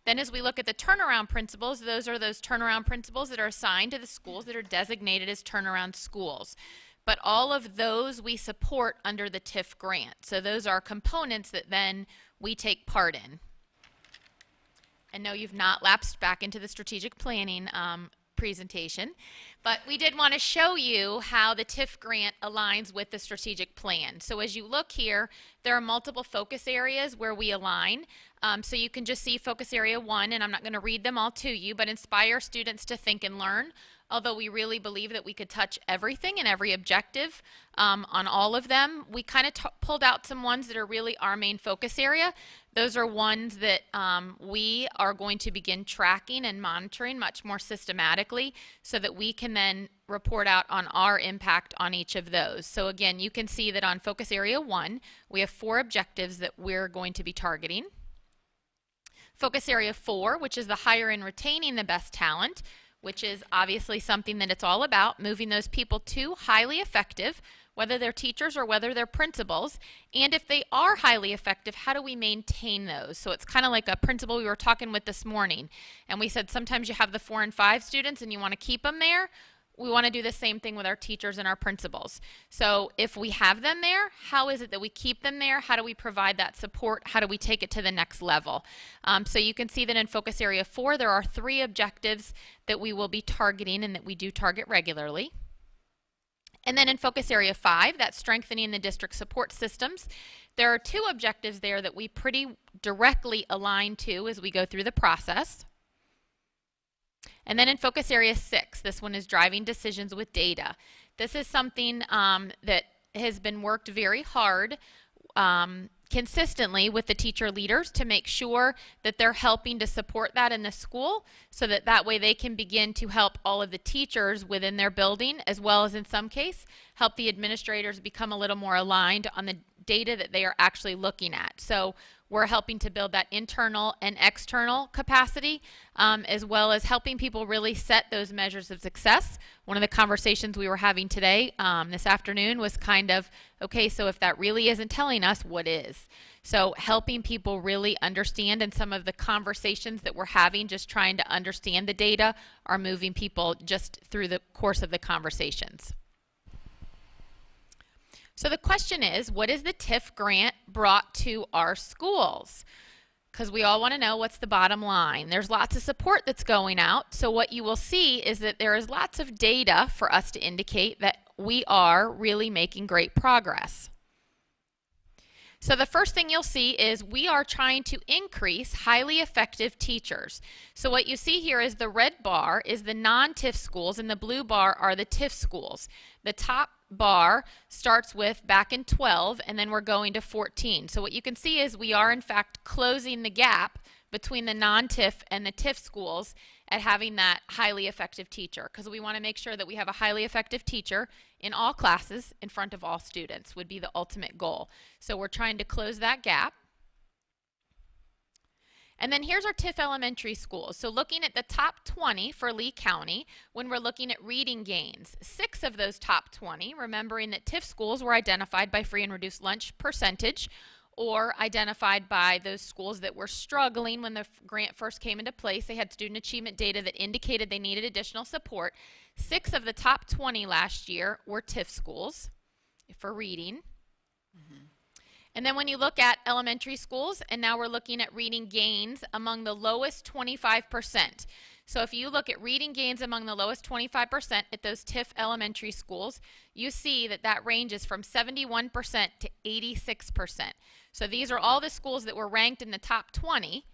Then as we look at the turnaround principals, those are those turnaround principals that are assigned to the schools that are designated as turnaround schools. But all of those we support under the TIF grant. So those are components that then we take part in. And no, you've not lapsed back into the strategic planning presentation, but we did want to show you how the TIF grant aligns with the strategic plan. So as you look here, there are multiple focus areas where we align. So you can just see focus area 1, and I'm not going to read them all to you, but inspire students to think and learn. Although we really believe that we could touch everything and every objective on all of them, we kind of pulled out some ones that are really our main focus area. Those are ones that we are going to begin tracking and monitoring much more systematically so that we can then report out on our impact on each of those. So again, you can see that on focus area 1, we have 4 objectives that we're going to be targeting. Focus area 4, which is the hire and retaining the best talent, which is obviously something that it's all about, moving those people to highly effective, whether they're teachers or whether they're principals. And if they are highly effective, how do we maintain those? So it's kind of like a principal we were talking with this morning. And we said sometimes you have the 4 and 5 students and you want to keep them there. we want to do the same thing with our teachers and our principals. So if we have them there, how is it that we keep them there? How do we provide that support? How do we take it to the next level? So you can see that in Focus Area 4, there are 3 objectives that we will be targeting and that we do target regularly. And then in Focus Area 5, that's strengthening the district support systems. There are 2 objectives there that we pretty directly align to as we go through the process. And then in Focus Area 6, this one is driving decisions with data. This is something that has been worked very hard consistently with the teacher leaders to make sure that they're helping to support that in the school so that that way they can begin to help all of the teachers within their building, as well as in some case help the administrators become a little more aligned on the data that they are actually looking at. So we're helping to build that internal and external capacity, as well as helping people really set those measures of success. One of the conversations we were having today, this afternoon, was kind of, okay, so if that really isn't telling us, what is? So helping people really understand, and some of the conversations that we're having, just trying to understand the data, are moving people just through the course of the conversations. So the question is, what is the TIF grant brought to our schools? Because we all want to know what's the bottom line. There's lots of support that's going out. So what you will see is that there is lots of data for us to indicate that we are really making great progress. So the first thing you'll see is we are trying to increase highly effective teachers. So what you see here is the red bar is the non-TIF schools and the blue bar are the TIF schools. The top bar starts with back in 12 and then we're going to 14. So what you can see is we are in fact closing the gap between the non-TIF and the TIF schools at having that highly effective teacher, because we want to make sure that we have a highly effective teacher in all classes in front of all students would be the ultimate goal. So we're trying to close that gap. And then here's our TIF elementary schools. So looking at the top 20 for Lee County, when we're looking at reading gains, 6 of those top 20, remembering that TIF schools were identified by free and reduced lunch percentage, or identified by those schools that were struggling when the grant first came into place. They had student achievement data that indicated they needed additional support. 6 of the top 20 last year were TIF schools for reading. And then when you look at elementary schools, and now we're looking at reading gains among the lowest 25%. So if you look at reading gains among the lowest 25% at those TIF elementary schools, you see that that ranges from 71% to 86%. So these are all the schools that were ranked in the top 20.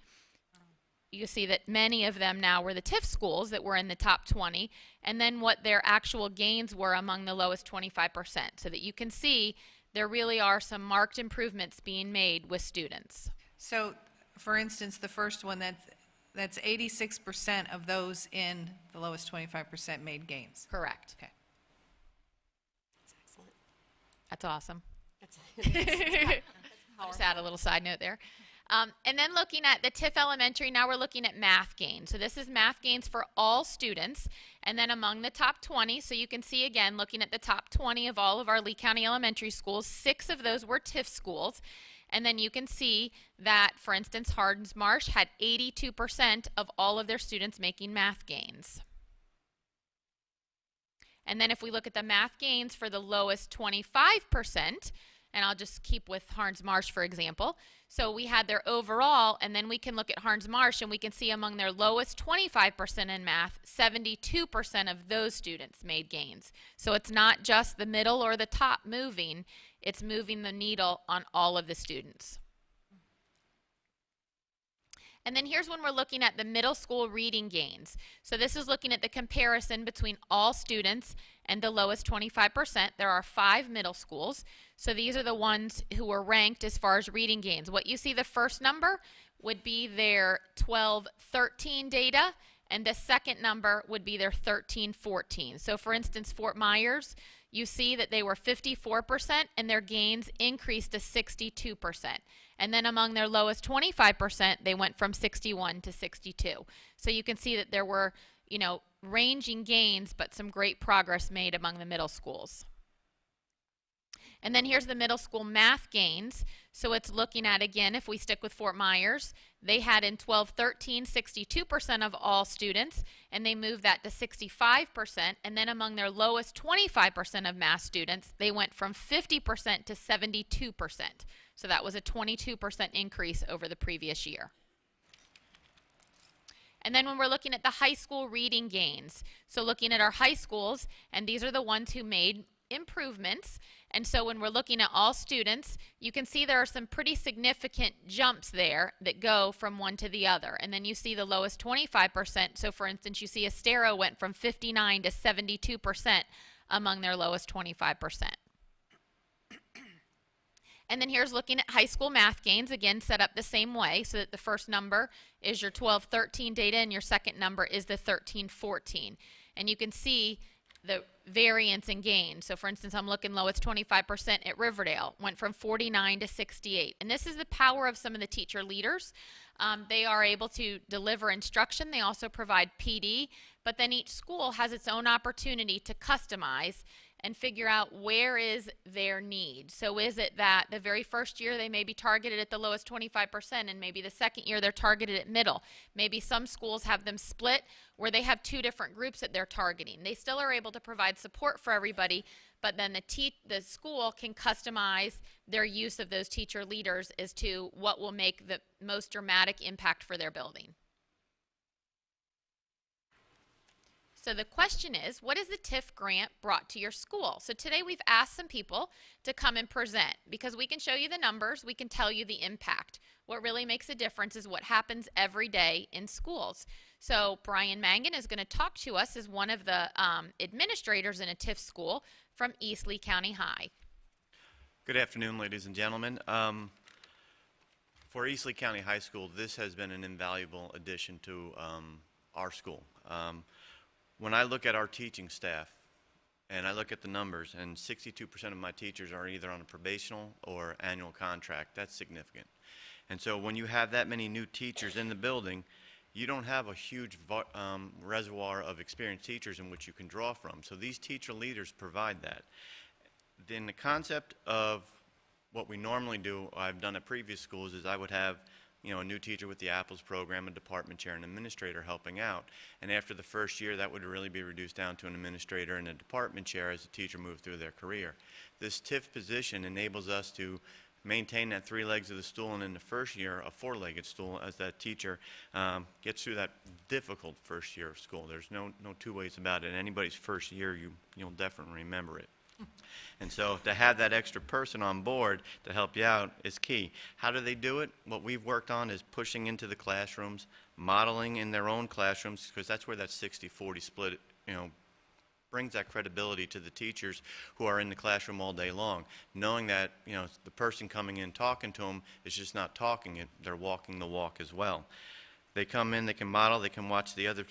You see that many of them now were the TIF schools that were in the top 20, and then what their actual gains were among the lowest 25%, so that you can see there really are some marked improvements being made with students. So, for instance, the first one, that's 86% of those in the lowest 25% made gains. Correct. Okay. That's excellent. That's awesome. That's Just add a little side note there. And then looking at the TIF elementary, now we're looking at math gains. So this is math gains for all students. And then among the top 20, so you can see again, looking at the top 20 of all of our Lee County elementary schools, 6 of those were TIF schools. And then you can see that, for instance, Hardins Marsh had 82% of all of their students making math gains. And then if we look at the math gains for the lowest 25%, and I'll just keep with Hardins Marsh, for example. So we had their overall, and then we can look at Hardins Marsh, and we can see among their lowest 25% in math, 72% of those students made gains. So it's not just the middle or the top moving, it's moving the needle on all of the students. And then here's when we're looking at the middle school reading gains. So this is looking at the comparison between all students and the lowest 25%. There are 5 middle schools. So these are the ones who were ranked as far as reading gains. What you see, the first number would be their 12-13 data, and the second number would be their 13-14. So for instance, Fort Myers, you see that they were 54% and their gains increased to 62%. And then among their lowest 25%, they went from 61 to 62. So you can see that there were, ranging gains, but some great progress made among the middle schools. And then here's the middle school math gains. So it's looking at, again, if we stick with Fort Myers, they had in 12-13 62% of all students, and they moved that to 65%. And then among their lowest 25% of math students, they went from 50% to 72%. So that was a 22% increase over the previous year. And then when we're looking at the high school reading gains, so looking at our high schools, and these are the ones who made improvements. And so when we're looking at all students, you can see there are some pretty significant jumps there that go from one to the other. And then you see the lowest 25%. So for instance, you see Estero went from 59 to 72% among their lowest 25%. And then here's looking at high school math gains, again set up the same way, so that the first number is your 12-13 data and your second number is the 13-14. And you can see the variance in gain. So for instance, I'm looking lowest 25% at Riverdale, went from 49 to 68. And this is the power of some of the teacher leaders. They are able to deliver instruction. They also provide PD, but then each school has its own opportunity to customize and figure out where is their need. So is it that the very first year they may be targeted at the lowest 25%, and maybe the second year they're targeted at middle. Maybe some schools have them split where they have two different groups that they're targeting. They still are able to provide support for everybody, but then the school can customize their use of those teacher leaders as to what will make the most dramatic impact for their building. So the question is, what is the TIF grant brought to your school? So today we've asked some people to come and present, because we can show you the numbers, we can tell you the impact. What really makes a difference is what happens every day in schools. So Brian Mangan is going to talk to us as one of the administrators in a TIF school from East Lee County High. Good afternoon, ladies and gentlemen. For East Lee County High School, this has been an invaluable addition to our school. When I look at our teaching staff and I look at the numbers, and 62% of my teachers are either on a probational or annual contract, that's significant. And so when you have that many new teachers in the building, you don't have a huge reservoir of experienced teachers in which you can draw from. So these teacher leaders provide that. Then the concept of what we normally do, I've done at previous schools, is I would have a new teacher with the Apples program, a department chair, and an administrator helping out. And after the first year, that would really be reduced down to an administrator and a department chair as the teacher moved through their career. This TIF position enables us to maintain that 3 legs of the stool, and in the first year, a 4-legged stool as that teacher gets through that difficult first year of school. There's no two ways about it. Anybody's first year, you'll definitely remember it. And so to have that extra person on board to help you out is key. How do they do it? What we've worked on is pushing into the classrooms, modeling in their own classrooms, because that's where that 60-40 split, brings that credibility to the teachers who are in the classroom all day long, knowing that, the person coming in talking to them is just not talking it, they're walking the walk as well. They come in, they can model, they can watch the other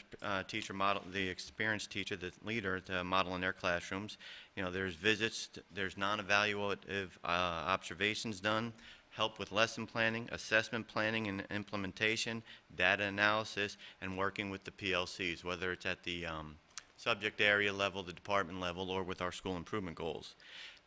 teacher model, the experienced teacher, the leader, to model in their classrooms. There's visits, there's non-evaluative observations done, help with lesson planning, assessment planning and implementation, data analysis, and working with the PLCs, whether it's at the subject area level, the department level, or with our school improvement goals.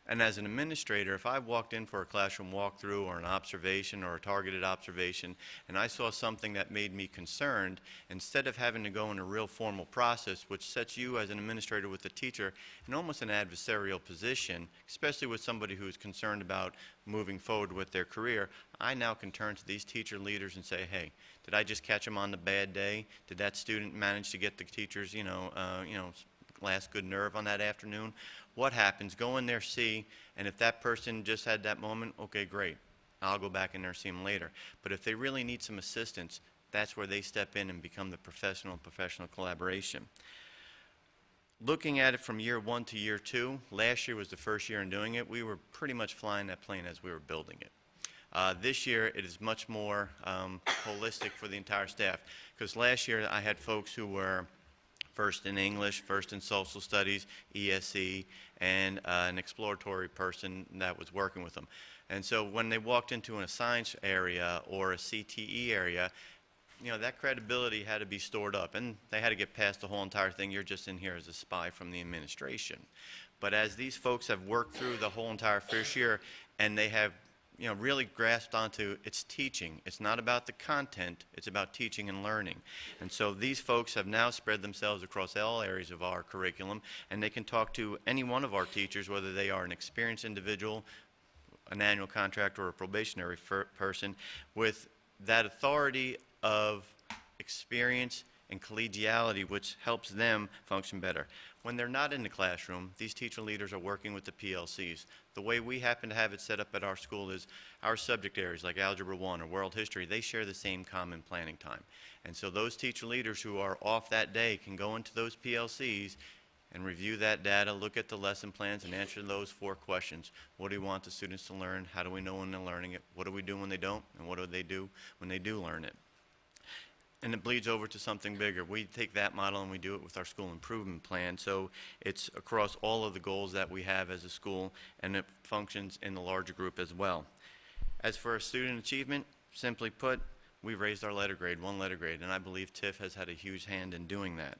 And as an administrator, if I walked in for a classroom walkthrough or an observation or a targeted observation, and I saw something that made me concerned, instead of having to go in a real formal process, which sets you as an administrator with the teacher in almost an adversarial position, especially with somebody who's concerned about moving forward with their career, I now can turn to these teacher leaders and say, hey, did I just catch them on the bad day? Did that student manage to get the teacher's, last good nerve on that afternoon? What happens? Go in there, see, and if that person just had that moment, okay, great. I'll go back in there and see them later. But if they really need some assistance, that's where they step in and become the professional collaboration. Looking at it from year 1 to year 2, last year was the first year in doing it. We were pretty much flying that plane as we were building it. This year, it is much more holistic for the entire staff, because last year I had folks who were first in English, first in social studies, ESE, and an exploratory person that was working with them. And so when they walked into a science area or a CTE area, you know, that credibility had to be stored up, and they had to get past the whole entire thing. You're just in here as a spy from the administration. But as these folks have worked through the whole entire first year, and they have, you know, really grasped onto it's teaching. It's not about the content, it's about teaching and learning. And so these folks have now spread themselves across all areas of our curriculum, and they can talk to any one of our teachers, whether they are an experienced individual, an annual contract, or a probationary person, with that authority of experience and collegiality, which helps them function better. When they're not in the classroom, these teacher leaders are working with the PLCs. The way we happen to have it set up at our school is our subject areas like Algebra 1 or World History, they share the same common planning time. And so those teacher leaders who are off that day can go into those PLCs and review that data, look at the lesson plans, and answer those 4 questions. What do we want the students to learn? How do we know when they're learning it? What do we do when they don't? And what do they do when they do learn it? And it bleeds over to something bigger. We take that model and we do it with our school improvement plan. So it's across all of the goals that we have as a school, and it functions in the larger group as well. As for our student achievement, simply put, we've raised our letter grade, 1 letter grade, and I believe TIF has had a huge hand in doing that.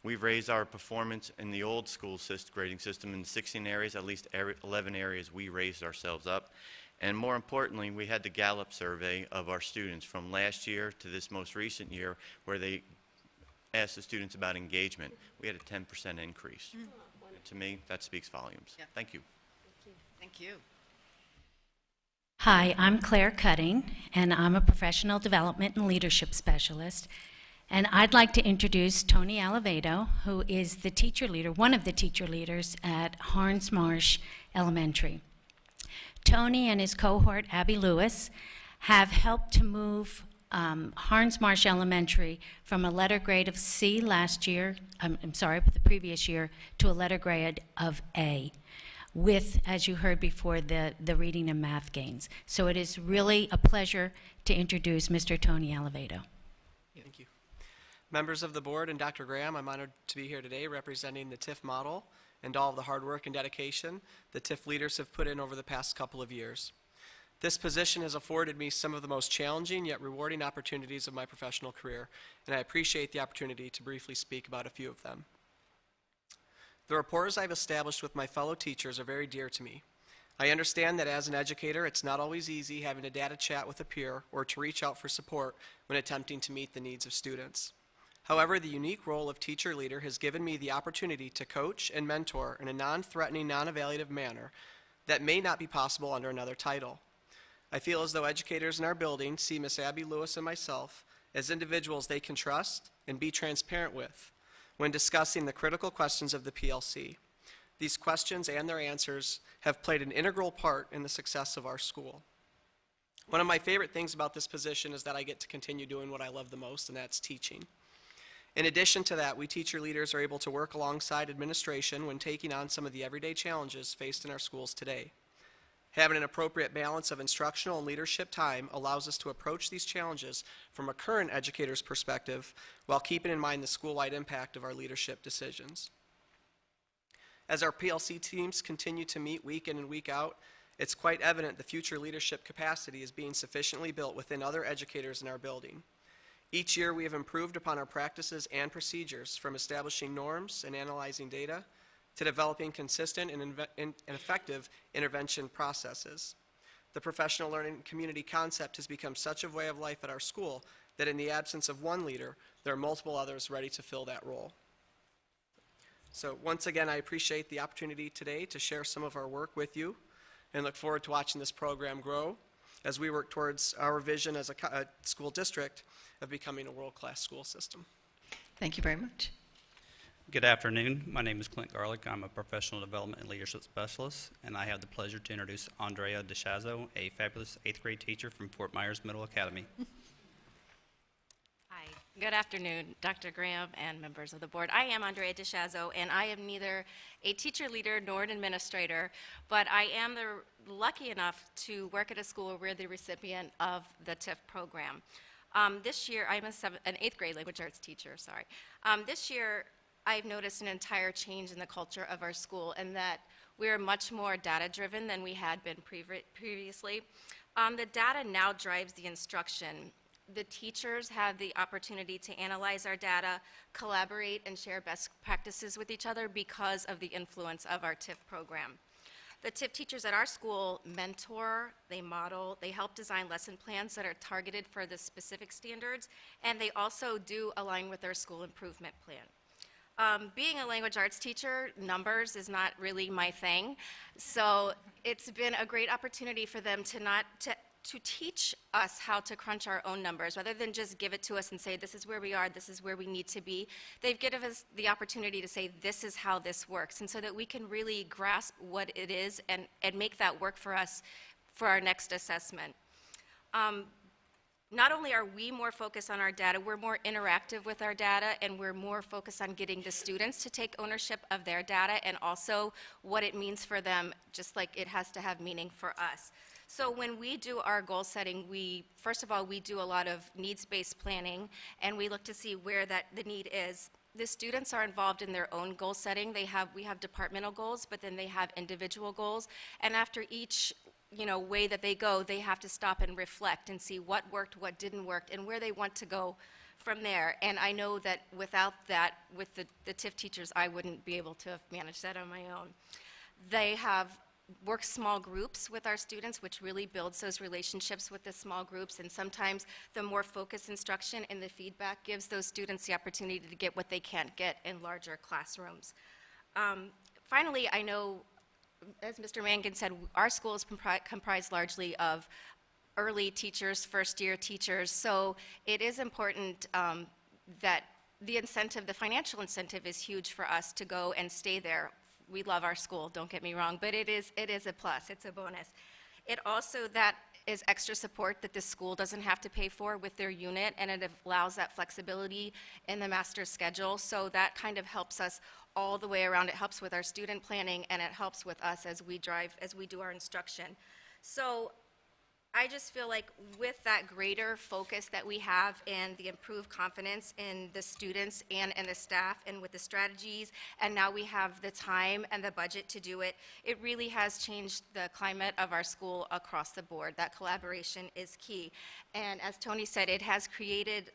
We've raised our performance in the old school grading system in 16 areas, at least 11 areas we raised ourselves up. And more importantly, we had the Gallup survey of our students from last year to this most recent year, where they asked the students about engagement. We had a 10% increase. And to me, that speaks volumes. Yeah. Thank you. Thank you. Hi, I'm Claire Cutting, and I'm a professional development and leadership specialist. And I'd like to introduce Tony Alivedo, who is the teacher leader, one of the teacher leaders at Harns Marsh Elementary. Tony and his cohort, Abby Lewis, have helped to move Harns Marsh Elementary from a letter grade of C last year, the previous year, to a letter grade of A, with, as you heard before, the reading and math gains. So it is really a pleasure to introduce Mr. Tony Alivedo. Thank you. Members of the board and Dr. Graham, I'm honored to be here today representing the TIF model and all of the hard work and dedication the TIF leaders have put in over the past couple of years. This position has afforded me some of the most challenging yet rewarding opportunities of my professional career, and I appreciate the opportunity to briefly speak about a few of them. The rapports I've established with my fellow teachers are very dear to me. I understand that as an educator, it's not always easy having a data chat with a peer or to reach out for support when attempting to meet the needs of students. However, the unique role of teacher leader has given me the opportunity to coach and mentor in a non-threatening, non-evaluative manner that may not be possible under another title. I feel as though educators in our building see Miss Abby Lewis and myself as individuals they can trust and be transparent with when discussing the critical questions of the PLC. These questions and their answers have played an integral part in the success of our school. One of my favorite things about this position is that I get to continue doing what I love the most, and that's teaching. In addition to that, we teacher leaders are able to work alongside administration when taking on some of the everyday challenges faced in our schools today. Having an appropriate balance of instructional and leadership time allows us to approach these challenges from a current educator's perspective while keeping in mind the school-wide impact of our leadership decisions. As our PLC teams continue to meet week in and week out, it's quite evident the future leadership capacity is being sufficiently built within other educators in our building. Each year, we have improved upon our practices and procedures, from establishing norms and analyzing data to developing consistent and effective intervention processes. The professional learning community concept has become such a way of life at our school that in the absence of one leader, there are multiple others ready to fill that role. So once again, I appreciate the opportunity today to share some of our work with you and look forward to watching this program grow as we work towards our vision as a school district of becoming a world-class school system. Thank you very much. Good afternoon. My name is Clint Garlick. I'm a professional development and leadership specialist, and I have the pleasure to introduce Andrea DeShazo, a fabulous 8th grade teacher from Fort Myers Middle Academy. Hi. Good afternoon, Dr. Graham and members of the board. I am Andrea DeShazo, and I am neither a teacher leader nor an administrator, but I am lucky enough to work at a school where we're the recipient of the TIF program. This year, I'm an 8th grade language arts teacher, sorry. This year, I've noticed an entire change in the culture of our school, and that we're much more data-driven than we had been previously. The data now drives the instruction. the teachers have the opportunity to analyze our data, collaborate, and share best practices with each other because of the influence of our TIF program. The TIF teachers at our school mentor, they model, they help design lesson plans that are targeted for the specific standards, and they also do align with our school improvement plan. Being a language arts teacher, numbers is not really my thing, so it's been a great opportunity for them to teach us how to crunch our own numbers, rather than just give it to us and say, this is where we are, this is where we need to be. They've given us the opportunity to say, this is how this works, and so that we can really grasp what it is and make that work for us for our next assessment. Not only are we more focused on our data, we're more interactive with our data, and we're more focused on getting the students to take ownership of their data and also what it means for them, just like it has to have meaning for us. So when we do our goal setting, first of all, we do a lot of needs-based planning, and we look to see where the need is. The students are involved in their own goal setting. We have departmental goals, but then they have individual goals, and after each way that they go, they have to stop and reflect and see what worked, what didn't work, and where they want to go from there. And I know that without that, with the TIF teachers, I wouldn't be able to have managed that on my own. They have worked small groups with our students, which really builds those relationships with the small groups, and sometimes the more focused instruction and the feedback gives those students the opportunity to get what they can't get in larger classrooms. Finally, I know, as Mr. Mangan said, our school is comprised largely of early teachers, first-year teachers, so it is important that the incentive, the financial incentive is huge for us to go and stay there. We love our school, don't get me wrong, but it is a plus, it's a bonus. It also, that is extra support that the school doesn't have to pay for with their unit, and it allows that flexibility in the master's schedule, so that kind of helps us all the way around. It helps with our student planning, and it helps with us as we do our instruction. So I just feel like with that greater focus that we have and the improved confidence in the students and the staff and with the strategies, and now we have the time and the budget to do it, it really has changed the climate of our school across the board. That collaboration is key. And as Tony said, it has created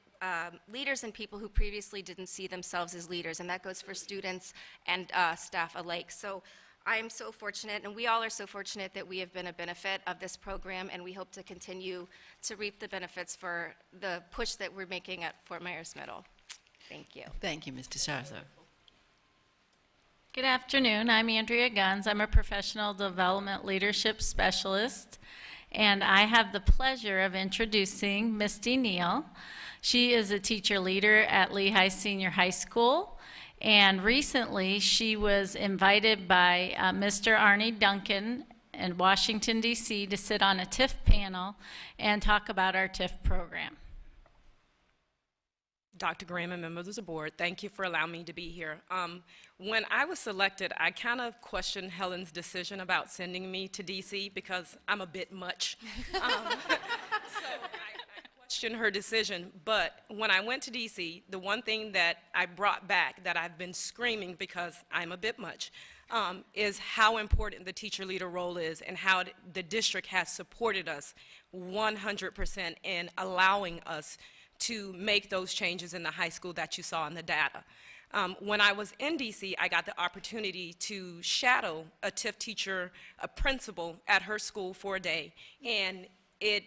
leaders and people who previously didn't see themselves as leaders, and that goes for students and staff alike. So I am so fortunate, and we all are so fortunate that we have been a benefit of this program, and we hope to continue to reap the benefits for the push that we're making at Fort Myers Middle. Thank you. Thank you, Ms. DeShazo. Good afternoon. I'm Andrea Guns. I'm a professional development leadership specialist, and I have the pleasure of introducing Misty Neal. She is a teacher leader at Lehigh Senior High School. And recently, she was invited by Mr. Arnie Duncan in Washington, D.C. to sit on a TIF panel and talk about our TIF program. Dr. Graham and members of the board, thank you for allowing me to be here. When I was selected, I kind of questioned Helen's decision about sending me to D.C. because I'm a bit much. So I questioned her decision, but when I went to D.C., the one thing that I brought back that I've been screaming because I'm a bit much is how important the teacher leader role is and how the district has supported us 100% in allowing us to make those changes in the high school that you saw in the data. When I was in DC, I got the opportunity to shadow a TIF teacher, a principal at her school for a day, and it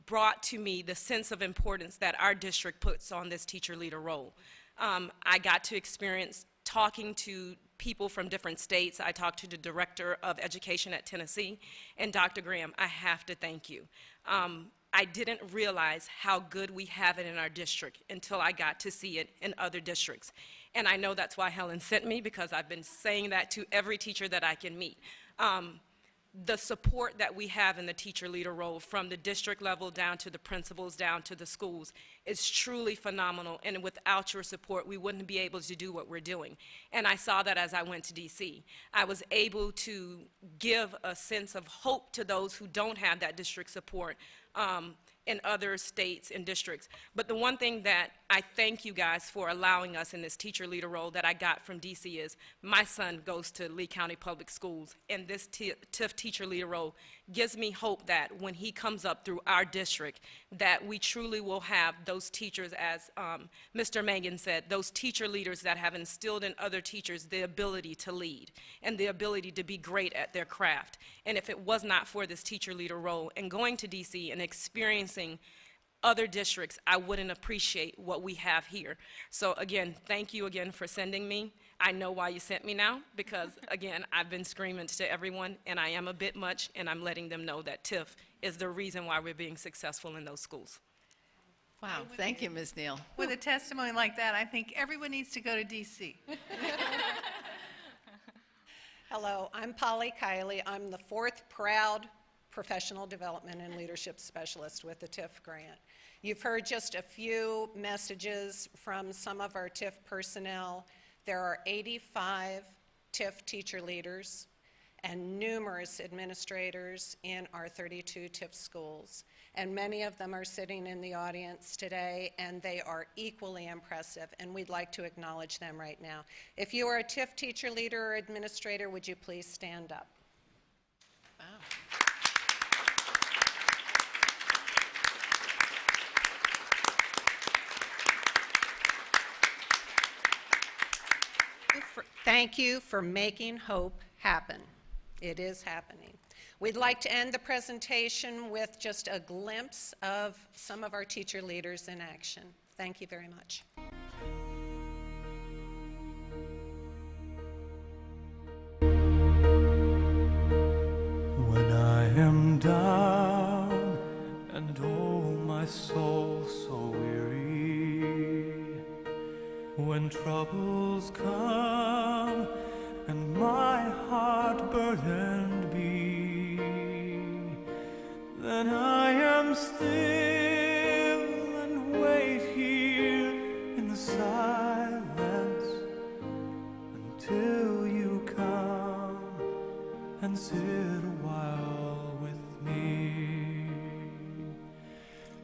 brought to me the sense of importance that our district puts on this teacher leader role. I got to experience talking to people from different states. I talked to the director of education at Tennessee, and Dr. Graham, I have to thank you. I didn't realize how good we have it in our district until I got to see it in other districts. And I know that's why Helen sent me, because I've been saying that to every teacher that I can meet. The support that we have in the teacher leader role, from the district level down to the principals, down to the schools, is truly phenomenal. And without your support, we wouldn't be able to do what we're doing. And I saw that as I went to DC. I was able to give a sense of hope to those who don't have that district support in other states and districts. But the one thing that I thank you guys for allowing us in this teacher leader role that I got from DC is my son goes to Lee County Public Schools, and this TIF teacher leader role gives me hope that when he comes up through our district, that we truly will have those teachers, as Mr. Mangan said, those teacher leaders that have instilled in other teachers the ability to lead and the ability to be great at their craft. And if it was not for this teacher leader role and going to DC and experiencing other districts, I wouldn't appreciate what we have here. So again, thank you again for sending me. I know why you sent me now, because again, I've been screaming to everyone, and I am a bit much, and I'm letting them know that TIF is the reason why we're being successful in those schools. Wow, thank you, Ms. Neal. With a testimony like that, I think everyone needs to go to DC. Hello, I'm Polly Kiley. I'm the 4th proud professional development and leadership specialist with the TIF grant. You've heard just a few messages from some of our TIF personnel. There are 85 TIF teacher leaders and numerous administrators in our 32 TIF schools. And many of them are sitting in the audience today, and they are equally impressive, and we'd like to acknowledge them right now. If you are a TIF teacher leader or administrator, would you please stand up? Wow. Thank you for making hope happen. It is happening. We'd like to end the presentation with just a glimpse of some of our teacher leaders in action. Thank you very much. When I am down and oh my soul so weary, when troubles come and my heart burdened be, then I am still and wait here in the silence until you come and sit a while with me.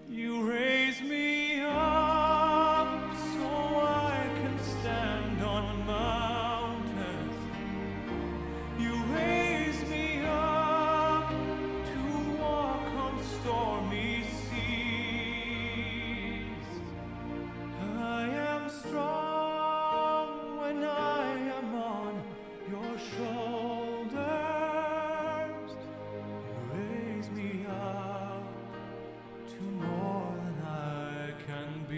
You raise me up so I can stand on mountains. You raise me up to walk on stormy seas. I am strong when I am on your shoulders. You raise me up to more than I can be.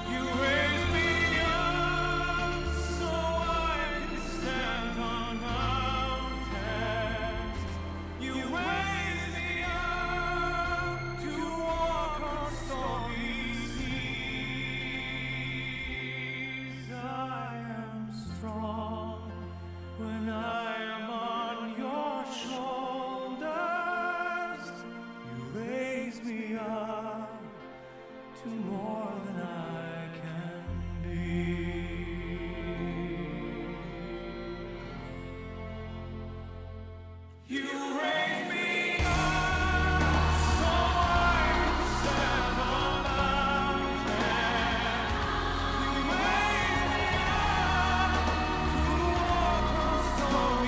You raise me up so I can stand on mountains. You raise me up to walk on stormy seas. I am strong when I am on your shoulders. You raise me up to more than I can be. You raise me up so I can stand on mountains. You raise me up to walk on stormy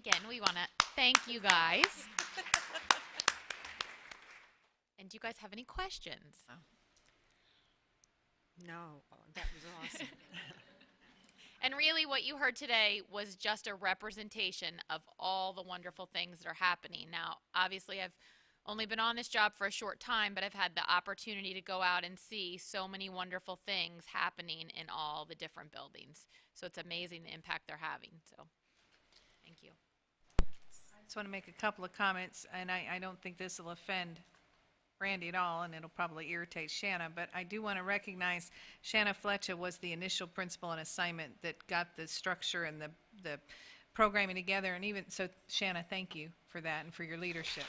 again, we want to thank you guys. And do you guys have any questions? No, that was awesome. And really what you heard today was just a representation of all the wonderful things that are happening. Now, obviously I've only been on this job for a short time, but I've had the opportunity to go out and see so many wonderful things happening in all the different buildings. So it's amazing the impact they're having. So thank you. I just want to make a couple of comments, and I don't think this will offend Randy at all, and it'll probably irritate Shanna, but I do want to recognize Shanna Fletcher was the initial principal on assignment that got the structure and the programming together, and even so, Shanna, thank you for that and for your leadership.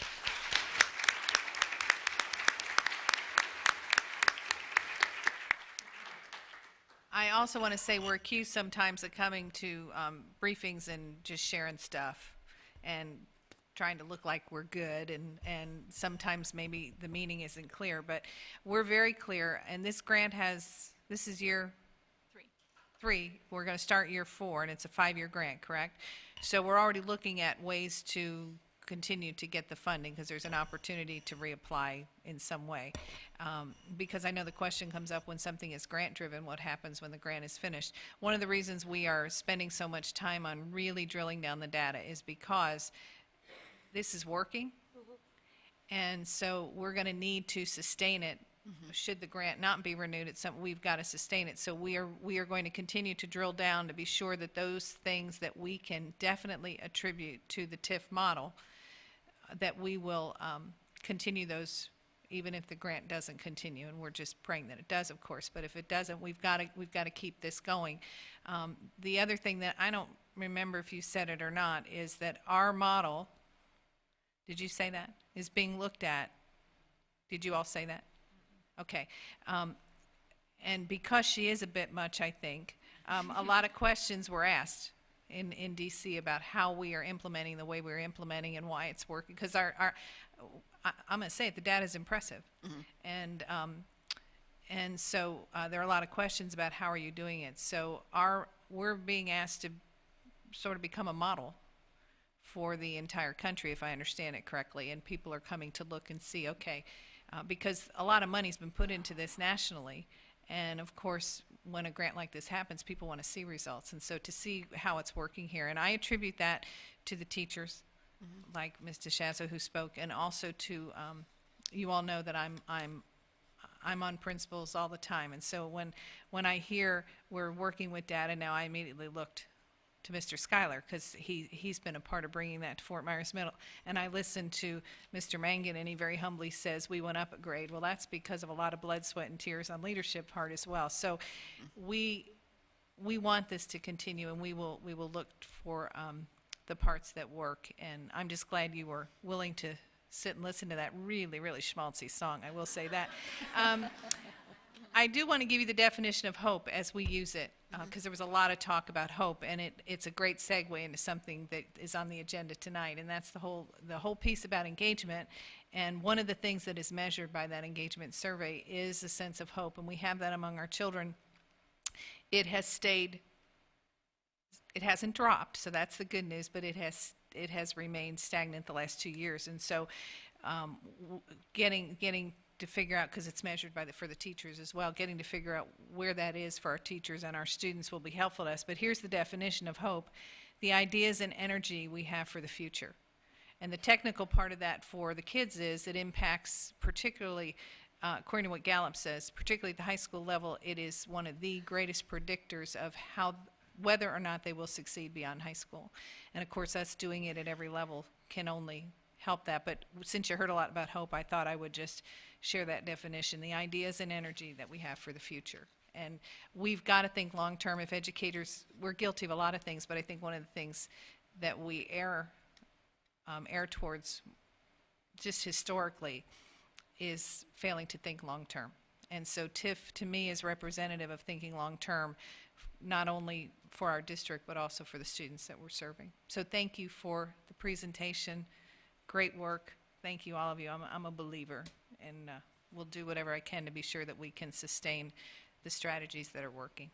I also want to say we're accused sometimes of coming to briefings and just sharing stuff and trying to look like we're good, and sometimes maybe the meaning isn't clear, but we're very clear, and this grant this is year 3. We're going to start year 4, and it's a 5-year grant, correct? So we're already looking at ways to continue to get the funding, because there's an opportunity to reapply in some way. Because I know the question comes up when something is grant-driven, what happens when the grant is finished? One of the reasons we are spending so much time on really drilling down the data is because this is working, and so we're going to need to sustain it. Should the grant not be renewed, we've got to sustain it. So we are going to continue to drill down to be sure that those things that we can definitely attribute to the TIF model, that we will continue those even if the grant doesn't continue, and we're just praying that it does, of course. But if it doesn't, we've got to keep this going. The other thing that I don't remember if you said it or not is that our model. Did you say that? Is being looked at. Did you all say that? Okay. And because she is a bit much, I think, a lot of questions were asked in D.C. about how we are implementing the way we're implementing and why it's working. Because I'm going to say it, the data is impressive. And so there are a lot of questions about how are you doing it. So we're being asked to sort of become a model for the entire country, if I understand it correctly, and people are coming to look and see, okay, because a lot of money's been put into this nationally, and of course, when a grant like this happens, people want to see results, and so to see how it's working here, and I attribute that to the teachers, like Ms. DeShazo who spoke, and also to, you all know that I'm on principals all the time, and so when I hear we're working with data now, I immediately looked to Mr. Schuyler, because he's been a part of bringing that to Fort Myers Middle. And I listened to Mr. Mangan, and he very humbly says, we went up a grade. Well, that's because of a lot of blood, sweat, and tears on leadership part as well. So we want this to continue, and we will look for the parts that work. And I'm just glad you were willing to sit and listen to that really, really schmaltzy song, I will say that. I do want to give you the definition of hope as we use it, because there was a lot of talk about hope, and it's a great segue into something that is on the agenda tonight, and that's the whole piece about engagement. And one of the things that is measured by that engagement survey is a sense of hope, and we have that among our children. It has stayed, it hasn't dropped, so that's the good news, but it has remained stagnant the last 2 years, and so getting to figure out, because it's measured for the teachers as well, getting to figure out where that is for our teachers and our students will be helpful to us. But here's the definition of hope: the ideas and energy we have for the future. And the technical part of that for the kids is it impacts particularly, according to what Gallup says, particularly at the high school level, it is one of the greatest predictors of whether or not they will succeed beyond high school. And of course, us doing it at every level can only help that. But since you heard a lot about hope, I thought I would just share that definition, the ideas and energy that we have for the future. And we've got to think long-term. If educators, we're guilty of a lot of things, but I think one of the things that we err towards just historically is failing to think long-term. And so TIF, to me, is representative of thinking long-term, not only for our district, but also for the students that we're serving. So thank you for the presentation. Great work. Thank you, all of you. I'm a believer, and we'll do whatever I can to be sure that we can sustain the strategies that are working.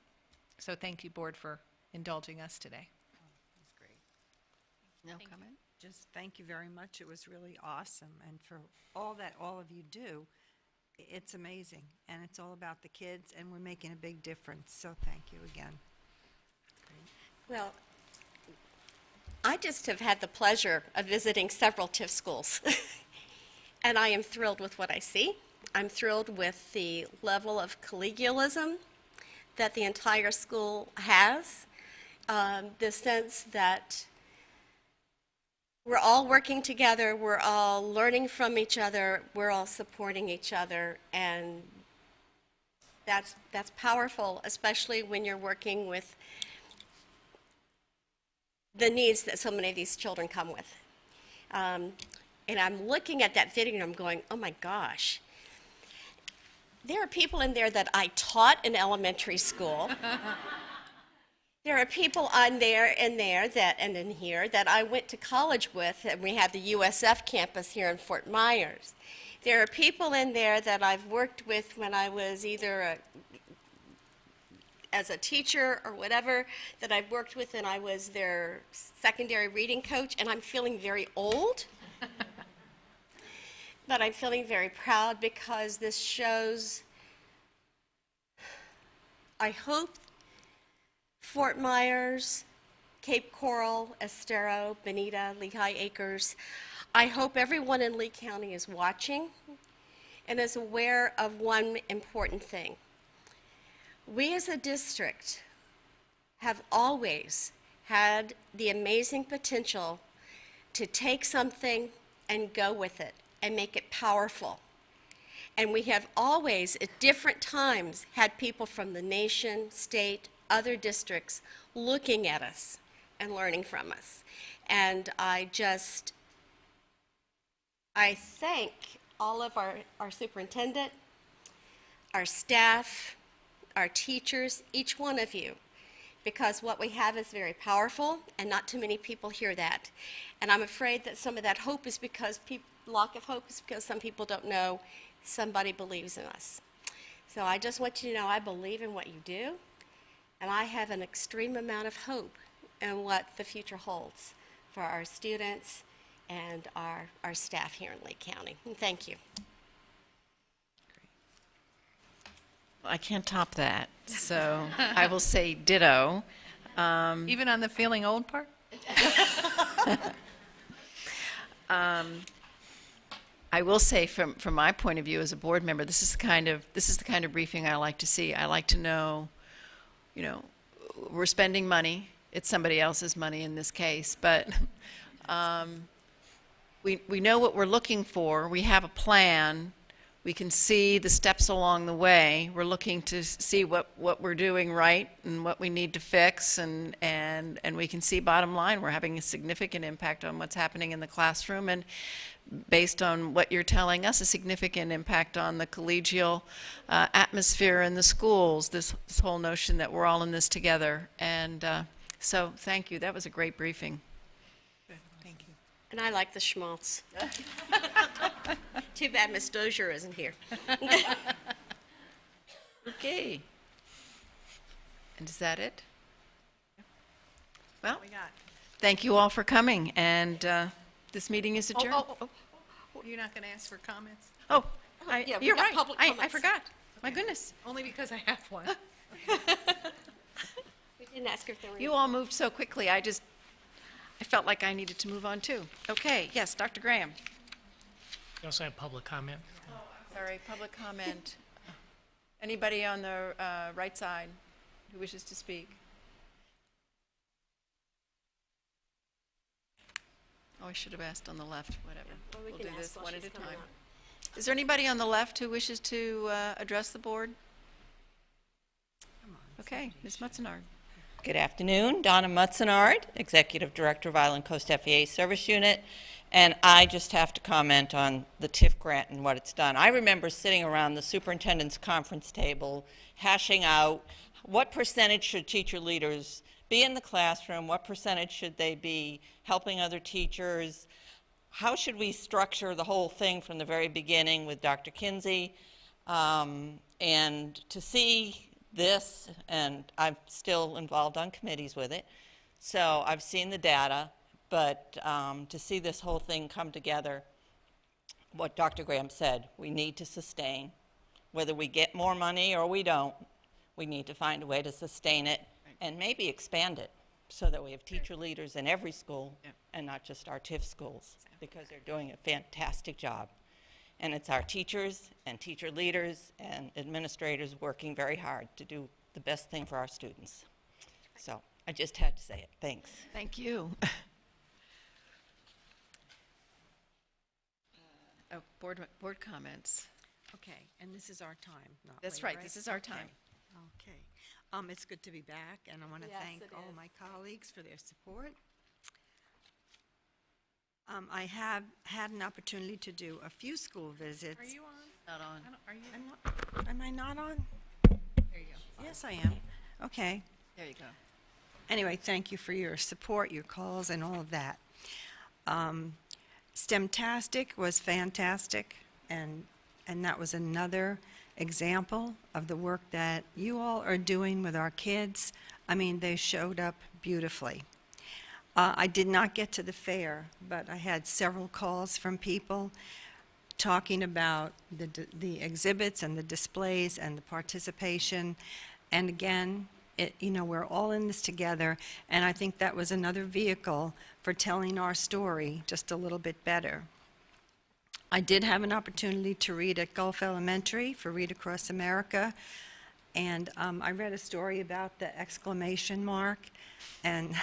So thank you, Board, for indulging us today. No comment? Just thank you very much. It was really awesome. And for all that all of you do, it's amazing. And it's all about the kids, and we're making a big difference. So thank you again. Well, I just have had the pleasure of visiting several TIF schools, and I am thrilled with what I see. I'm thrilled with the level of collegialism that the entire school has, the sense that we're all working together, we're all learning from each other, we're all supporting each other, and that's powerful, especially when you're working with the needs that so many of these children come with. And I'm looking at that video and I'm going, oh my gosh. There are people in there that I taught in elementary school. There are people on there and in here that I went to college with, and we have the USF campus here in Fort Myers. There are people in there that I've worked with when I was either as a teacher or whatever, that I've worked with, and I was their secondary reading coach, and I'm feeling very old. But I'm feeling very proud because this shows, I hope, Fort Myers, Cape Coral, Estero, Bonita, Lehigh Acres. I hope everyone in Lee County is watching and is aware of one important thing. We as a district have always had the amazing potential to take something and go with it and make it powerful. And we have always, at different times, had people from the nation, state, other districts looking at us and learning from us. And I thank all of our superintendent, our staff, our teachers, each one of you, because what we have is very powerful, and not too many people hear that. And I'm afraid that some of that hope is because lack of hope is because some people don't know somebody believes in us. So I just want you to know I believe in what you do, and I have an extreme amount of hope in what the future holds for our students and our staff here in Lake County. And thank you. I can't top that, so I will say ditto. Even on the feeling old part? I will say from my point of view as a board member, this is the kind of briefing I like to see. I like to know, we're spending money. It's somebody else's money in this case, but we know what we're looking for. We have a plan. We can see the steps along the way. We're looking to see what we're doing right and what we need to fix, and we can see bottom line, we're having a significant impact on what's happening in the classroom, and based on what you're telling us, a significant impact on the collegial atmosphere in the schools, this whole notion that we're all in this together. And so thank you. That was a great briefing. Thank you. And I like the schmaltz. Too bad Ms. Dozier isn't here. Okay. And is that it? Well, thank you all for coming, and this meeting is adjourned. You're not going to ask for comments? Oh, yeah, we you're got right. public I comments. forgot. My goodness. Only because I have one. We didn't ask if there were You all moved so quickly, I felt like I needed to move on too. Okay, yes, Dr. Graham. We also have public comment. Sorry, public comment. Anybody on the right side who wishes to speak? Oh, I should have asked on the left, whatever. Well, we We'll can do ask this while one at she's a coming time. up. Is there anybody on the left who wishes to address the board? Okay, Ms. Mutzenard. Good afternoon, Donna Mutzenard, Executive Director of Island Coast FEA Service Unit, and I just have to comment on the TIF grant and what it's done. I remember sitting around the superintendent's conference table, hashing out what percentage should teacher leaders be in the classroom, what percentage should they be helping other teachers, how should we structure the whole thing from the very beginning with Dr. Kinsey, and to see this, and I'm still involved on committees with it, so I've seen the data, But to see this whole thing come together, what Dr. Graham said, we need to sustain. Whether we get more money or we don't, we need to find a way to sustain it and maybe expand it so that we have teacher leaders in every school and not just our TIF schools, because they're doing a fantastic job. And it's our teachers and teacher leaders and administrators working very hard to do the best thing for our students. So I just had to say it. Thanks. Thank you. Board comments. Okay, and this is our time, not That's later, right, this is our time. Okay. It's good to be back, and I want to Yes, thank it all is. my colleagues for their support. I have had an opportunity to do a few school visits. Are you on? Not on. Are you? I'm not, am I not on? There you go. Yes, I am. Okay. There you go. Anyway, thank you for your support, your calls, and all of that. STEMtastic was fantastic, and that was another example of the work that you all are doing with our kids. I mean, they showed up beautifully. I did not get to the fair, but I had several calls from people talking about the exhibits and the displays and the participation. And again, we're all in this together, and I think that was another vehicle for telling our story just a little bit better. I did have an opportunity to read at Gulf Elementary for Read Across America, and I read a story about the exclamation mark, and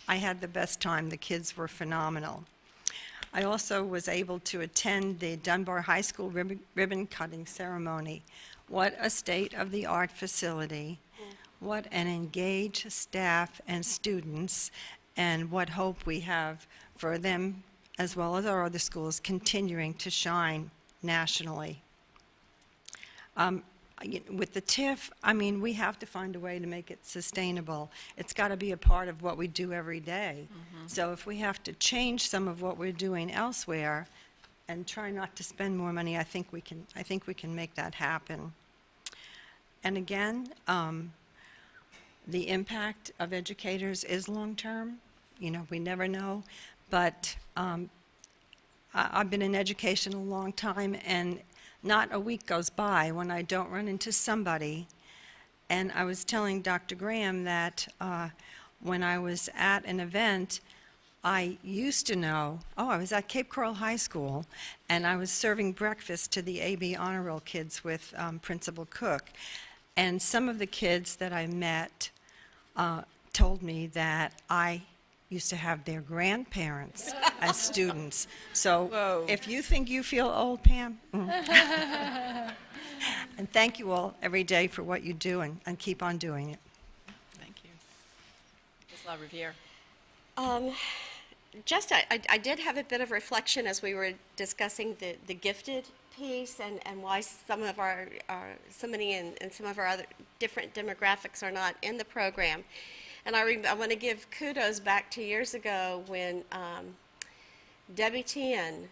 I had the best time. The kids were phenomenal. I also was able to attend the Dunbar High School ribbon cutting ceremony. What a state-of-the-art facility. What an engaged staff and students, and what hope we have for them, as well as our other schools, continuing to shine nationally. With the TIF, I mean, we have to find a way to make it sustainable. It's got to be a part of what we do every day. So if we have to change some of what we're doing elsewhere and try not to spend more money, I think we can make that happen. And again, the impact of educators is long-term. We never know. But I've been in education a long time, and not a week goes by when I don't run into somebody. And I was telling Dr. Graham that when I was at an event, I used to know, I was at Cape Coral High School, and I was serving breakfast to the AB Honor Roll kids with Principal Cook. And some of the kids that I met told me that I used to have their grandparents as students. So if you think you feel old, Pam, and thank you all every day for what you do, and keep on doing it. Thank you. Ms. LaRiviere. I did have a bit of reflection as we were discussing the gifted piece and why some of our so many and some of our other different demographics are not in the program. And I want to give kudos back to years ago when Debbie Tien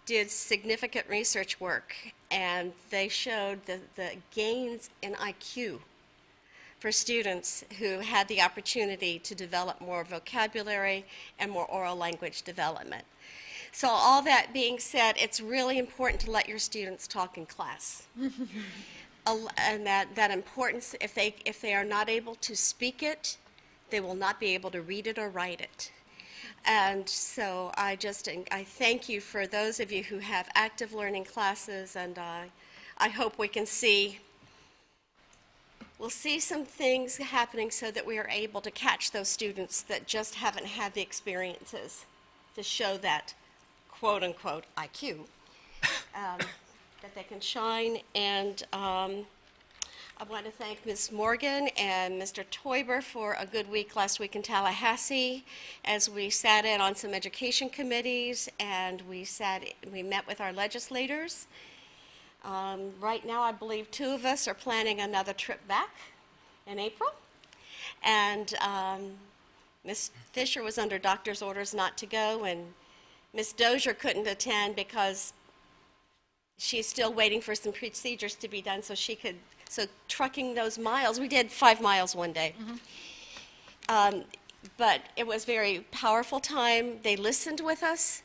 did significant research work, and they showed the gains in IQ for students who had the opportunity to develop more vocabulary and more oral language development. So all that being said, it's really important to let your students talk in class. And that importance, if they are not able to speak it, they will not be able to read it or write it. And so I thank you for those of you who have active learning classes, and I hope we'll see some things happening so that we are able to catch those students that just haven't had the experiences to show that quote-unquote IQ, that they can shine. And I want to thank Ms. Morgan and Mr. Teuber for a good week last week in Tallahassee as we sat in on some education committees, and we met with our legislators. Right now, I believe 2 of us are planning another trip back in April. And Ms. Fisher was under doctor's orders not to go, and Ms. Dozier couldn't attend because she's still waiting for some procedures to be done so she could. So trucking those miles, we did 5 miles one day. But it was very powerful time. They listened with us.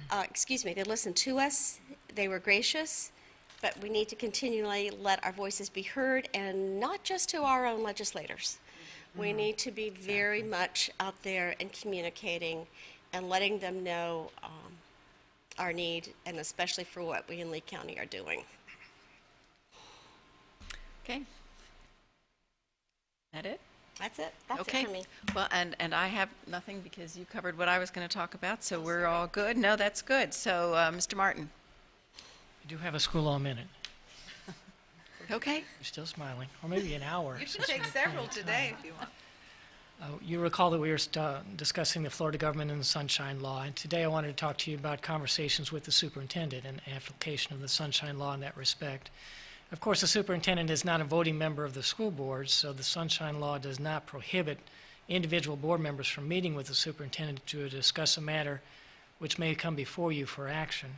They listened to us. They were gracious. But we need to continually let our voices be heard, and not just to our own legislators. We need to be very much out there and communicating and letting them know our need, and especially for what we in Lee County are doing. Okay. That it? That's it. That's Okay. it for me. Well, and I have nothing because you covered what I was going to talk about, so we're all good. No, that's good. So, Mr. Martin. I do have a school law minute. Okay. You're still smiling, or maybe an hour. You should since take we're several playing today time. if you want. You recall that we were discussing the Florida government and the Sunshine Law, and today I wanted to talk to you about conversations with the superintendent and application of the Sunshine Law in that respect. Of course, the superintendent is not a voting member of the school board, so the Sunshine Law does not prohibit individual board members from meeting with the superintendent to discuss a matter which may come before you for action.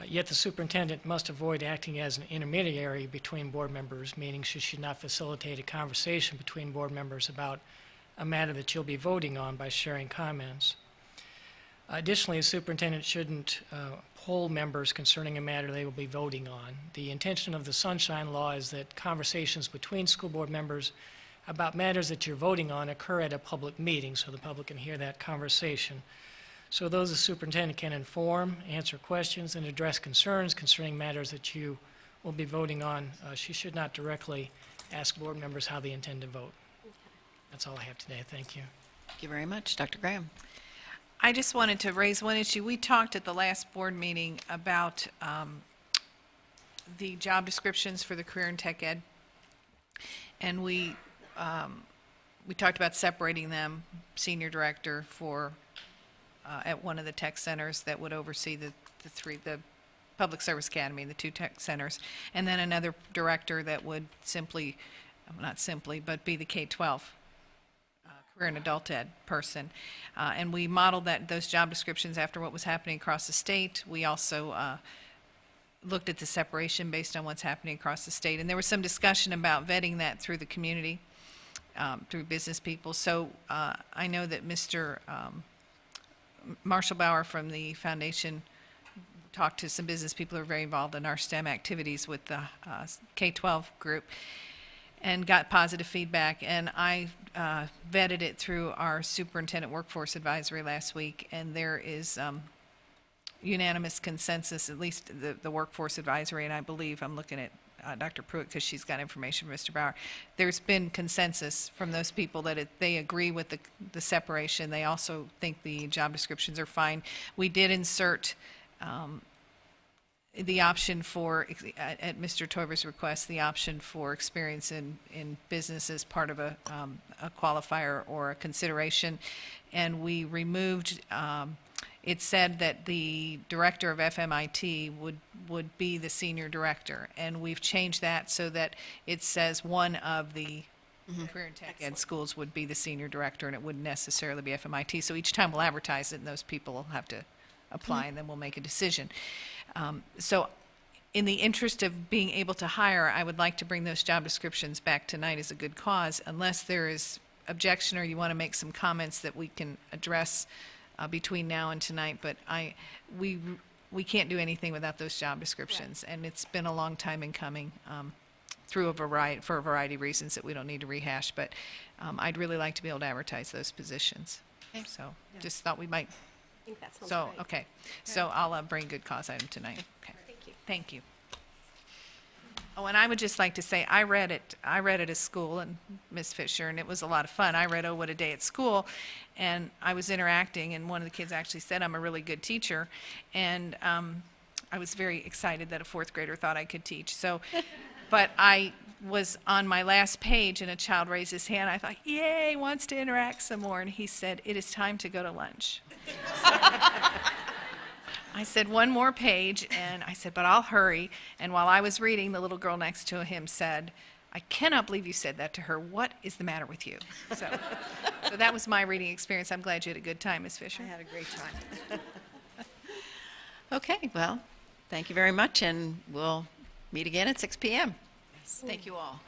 Yet the superintendent must avoid acting as an intermediary between board members, meaning she should not facilitate a conversation between board members about a matter that you'll be voting on by sharing comments. Additionally, the superintendent shouldn't poll members concerning a matter they will be voting on. The intention of the Sunshine Law is that conversations between school board members about matters that you're voting on occur at a public meeting so the public can hear that conversation. So those the superintendent can inform, answer questions, and address concerns concerning matters that you will be voting on. She should not directly ask board members how they intend to vote. That's all I have today. Thank you. Thank you very much. Dr. Graham. I just wanted to raise one issue. We talked at the last board meeting about the job descriptions for the career and tech ed. And we talked about separating them, senior director for at one of the tech centers that would oversee the Public Service Academy, the 2 tech centers, and then another director that would not simply, but be the K-12 career and adult ed person. And we modeled those job descriptions after what was happening across the state. We also looked at the separation based on what's happening across the state. And there was some discussion about vetting that through the community, through business people. So I know that Mr. Marshall Bauer from the foundation talked to some business people who are very involved in our STEM activities with the K-12 group and got positive feedback. And I vetted it through our superintendent workforce advisory last week, and there is unanimous consensus, at least the workforce advisory, and I believe I'm looking at Dr. Pruitt because she's got information from Mr. Bauer. There's been consensus from those people that they agree with the separation. They also think the job descriptions are fine. We did insert the option for, at Mr. Toiver's request, the option for experience in business as part of a qualifier or a consideration. And we removed, it said that the director of FMIT would be the senior director. And we've changed that so that it says one of the career and tech ed schools would be the senior director, and it wouldn't necessarily be FMIT. So each time we'll advertise it, and those people will have to apply, and then we'll make a decision. So in the interest of being able to hire, I would like to bring those job descriptions back tonight as a good cause, unless there is objection or you want to make some comments that we can address between now and tonight. But we can't do anything without those job descriptions, and it's been a long time in coming for a variety of reasons that we don't need to rehash. But I'd really like to be able to advertise those positions. Okay. So just thought we might. I think that sounds So, great. okay. So I'll bring good cause item tonight. Okay. Thank you. Thank you. Oh, and I would just like to say, I read it at school, and Ms. Fisher, and it was a lot of fun. I read Oh, What a Day at School, and I was interacting, and one of the kids actually said, I'm a really good teacher, and I was very excited that a 4th grader thought I could teach. So, but I was on my last page, and a child raised his hand. I thought, yay, he wants to interact some more, and he said, it is time to go to lunch. I said, one more page, and I said, but I'll hurry. And while I was reading, the little girl next to him said, I cannot believe you said that to her. What is the matter with you? So that was my reading experience. I'm glad you had a good time, Ms. Fisher. I had a great time. Okay, well, thank you very much, and we'll meet again at 6 p.m. Thank you all.